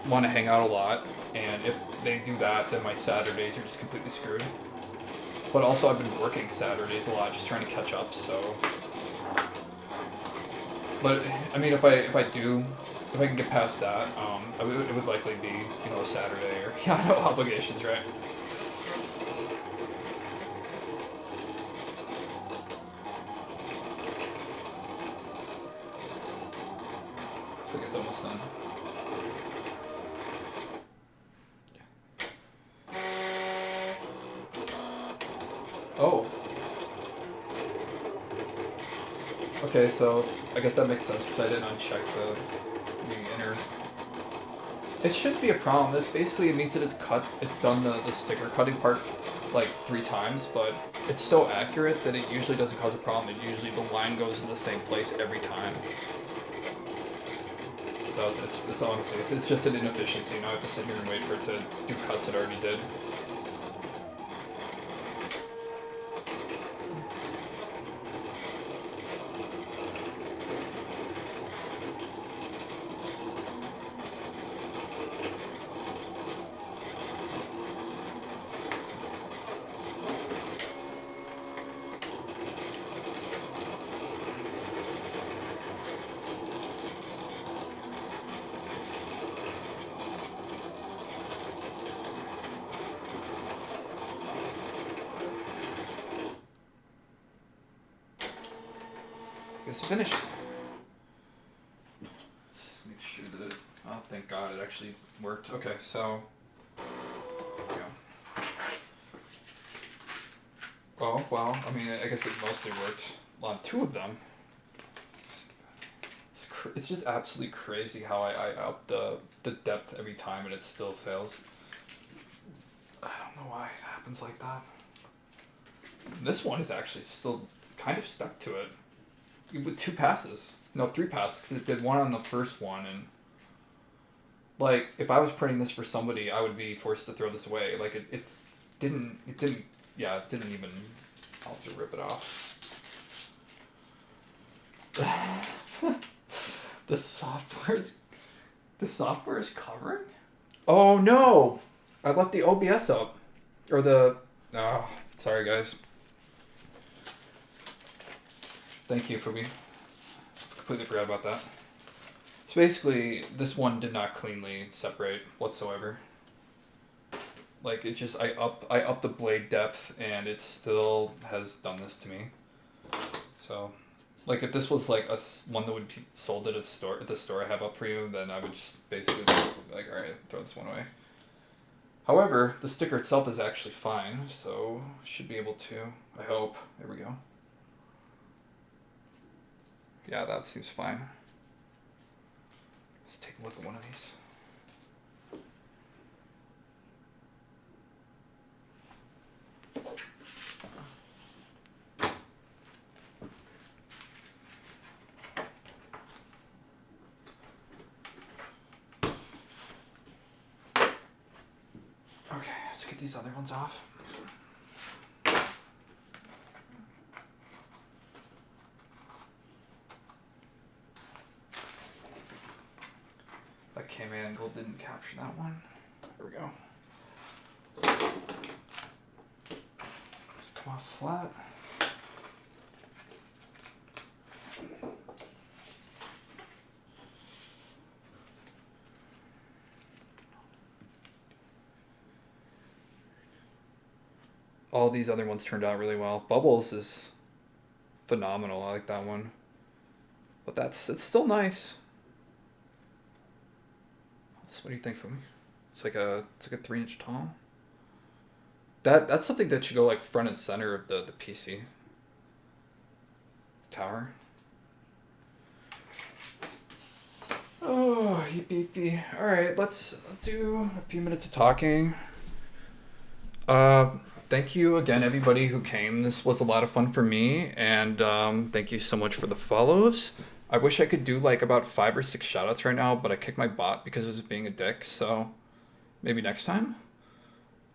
want to hang out a lot, and if they do that, then my Saturdays are just completely screwed. But also, I've been working Saturdays a lot, just trying to catch up. So, but I mean, if I can get past that, it would likely be a Saturday or yeah, no obligations, right? Looks like it's almost done. Oh. Okay, so I guess that makes sense because I didn't uncheck the inner. It shouldn't be a problem. This basically it means that it's done the sticker cutting part like 3 times, but it's so accurate that it usually doesn't cause a problem. It usually the line goes in the same place every time. So it's honestly it's just an inefficiency. Now I have to sit here and wait for it to do cuts it already did. It's finished. Let's make sure that it. Oh, thank God, it actually worked. Okay, so. There we go. Oh well, I mean, I guess it mostly worked on 2 of them. It's just absolutely crazy how I up the depth every time and it still fails. I don't know why it happens like that. This one is actually still kind of stuck to it. With 2 passes. No, 3 passes, because it did 1 on the first one, and... Like, if I was printing this for somebody, I would be forced to throw this away. Like, it didn't even... I'll have to rip it off. The software is covering? Oh, no! I left the OBS up. Or the... Oh, sorry, guys. Thank you for me. Completely forgot about that. So basically, this one did not cleanly separate whatsoever. Like it just, I up the blade depth and it still has done this to me. So, like if this was like one that would be sold at the store I have up for you, then I would just basically be like, all right, throw this one away. However, the sticker itself is actually fine, so should be able to. I hope. There we go. Yeah, that seems fine. Let's take a look at one of these. Okay, let's get these other ones off. That cam angle didn't capture that one. There we go. Just come off flat. All these other ones turned out really well. Bubbles is phenomenal. I like that one. But it's still nice. What do you think for me? It's like a 3-inch tall. That's something that should go like front and center of the PC tower. Oh, yippee. All right, let's do a few minutes of talking. Thank you again, everybody who came. This was a lot of fun for me, and thank you so much for the follows. I wish I could do like about 5 or 6 shoutouts right now, but I kicked my bot because it was being a dick, so maybe next time.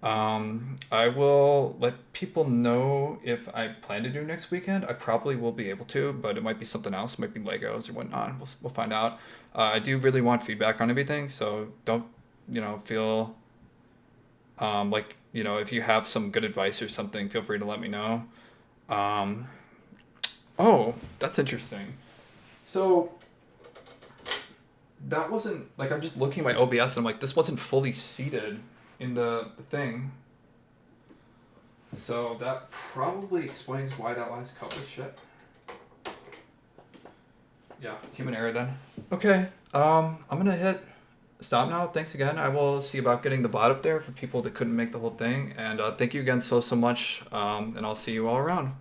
I will let people know if I plan to do next weekend. I probably will be able to, but it might be something else. It might be Legos or whatnot. We'll find out. I do really want feedback on everything, so don't, feel like, if you have some good advice or something, feel free to let me know. Um, oh, that's interesting. So that wasn't like I'm just looking at my OBS and I'm like, this wasn't fully seated in the thing. So that probably explains why that last cup was shit. Yeah, human error then. Okay, I'm gonna hit stop now. Thanks again. I will see about getting the bot up there for people that couldn't make the whole thing. And thank you again so much. And I'll see you all around.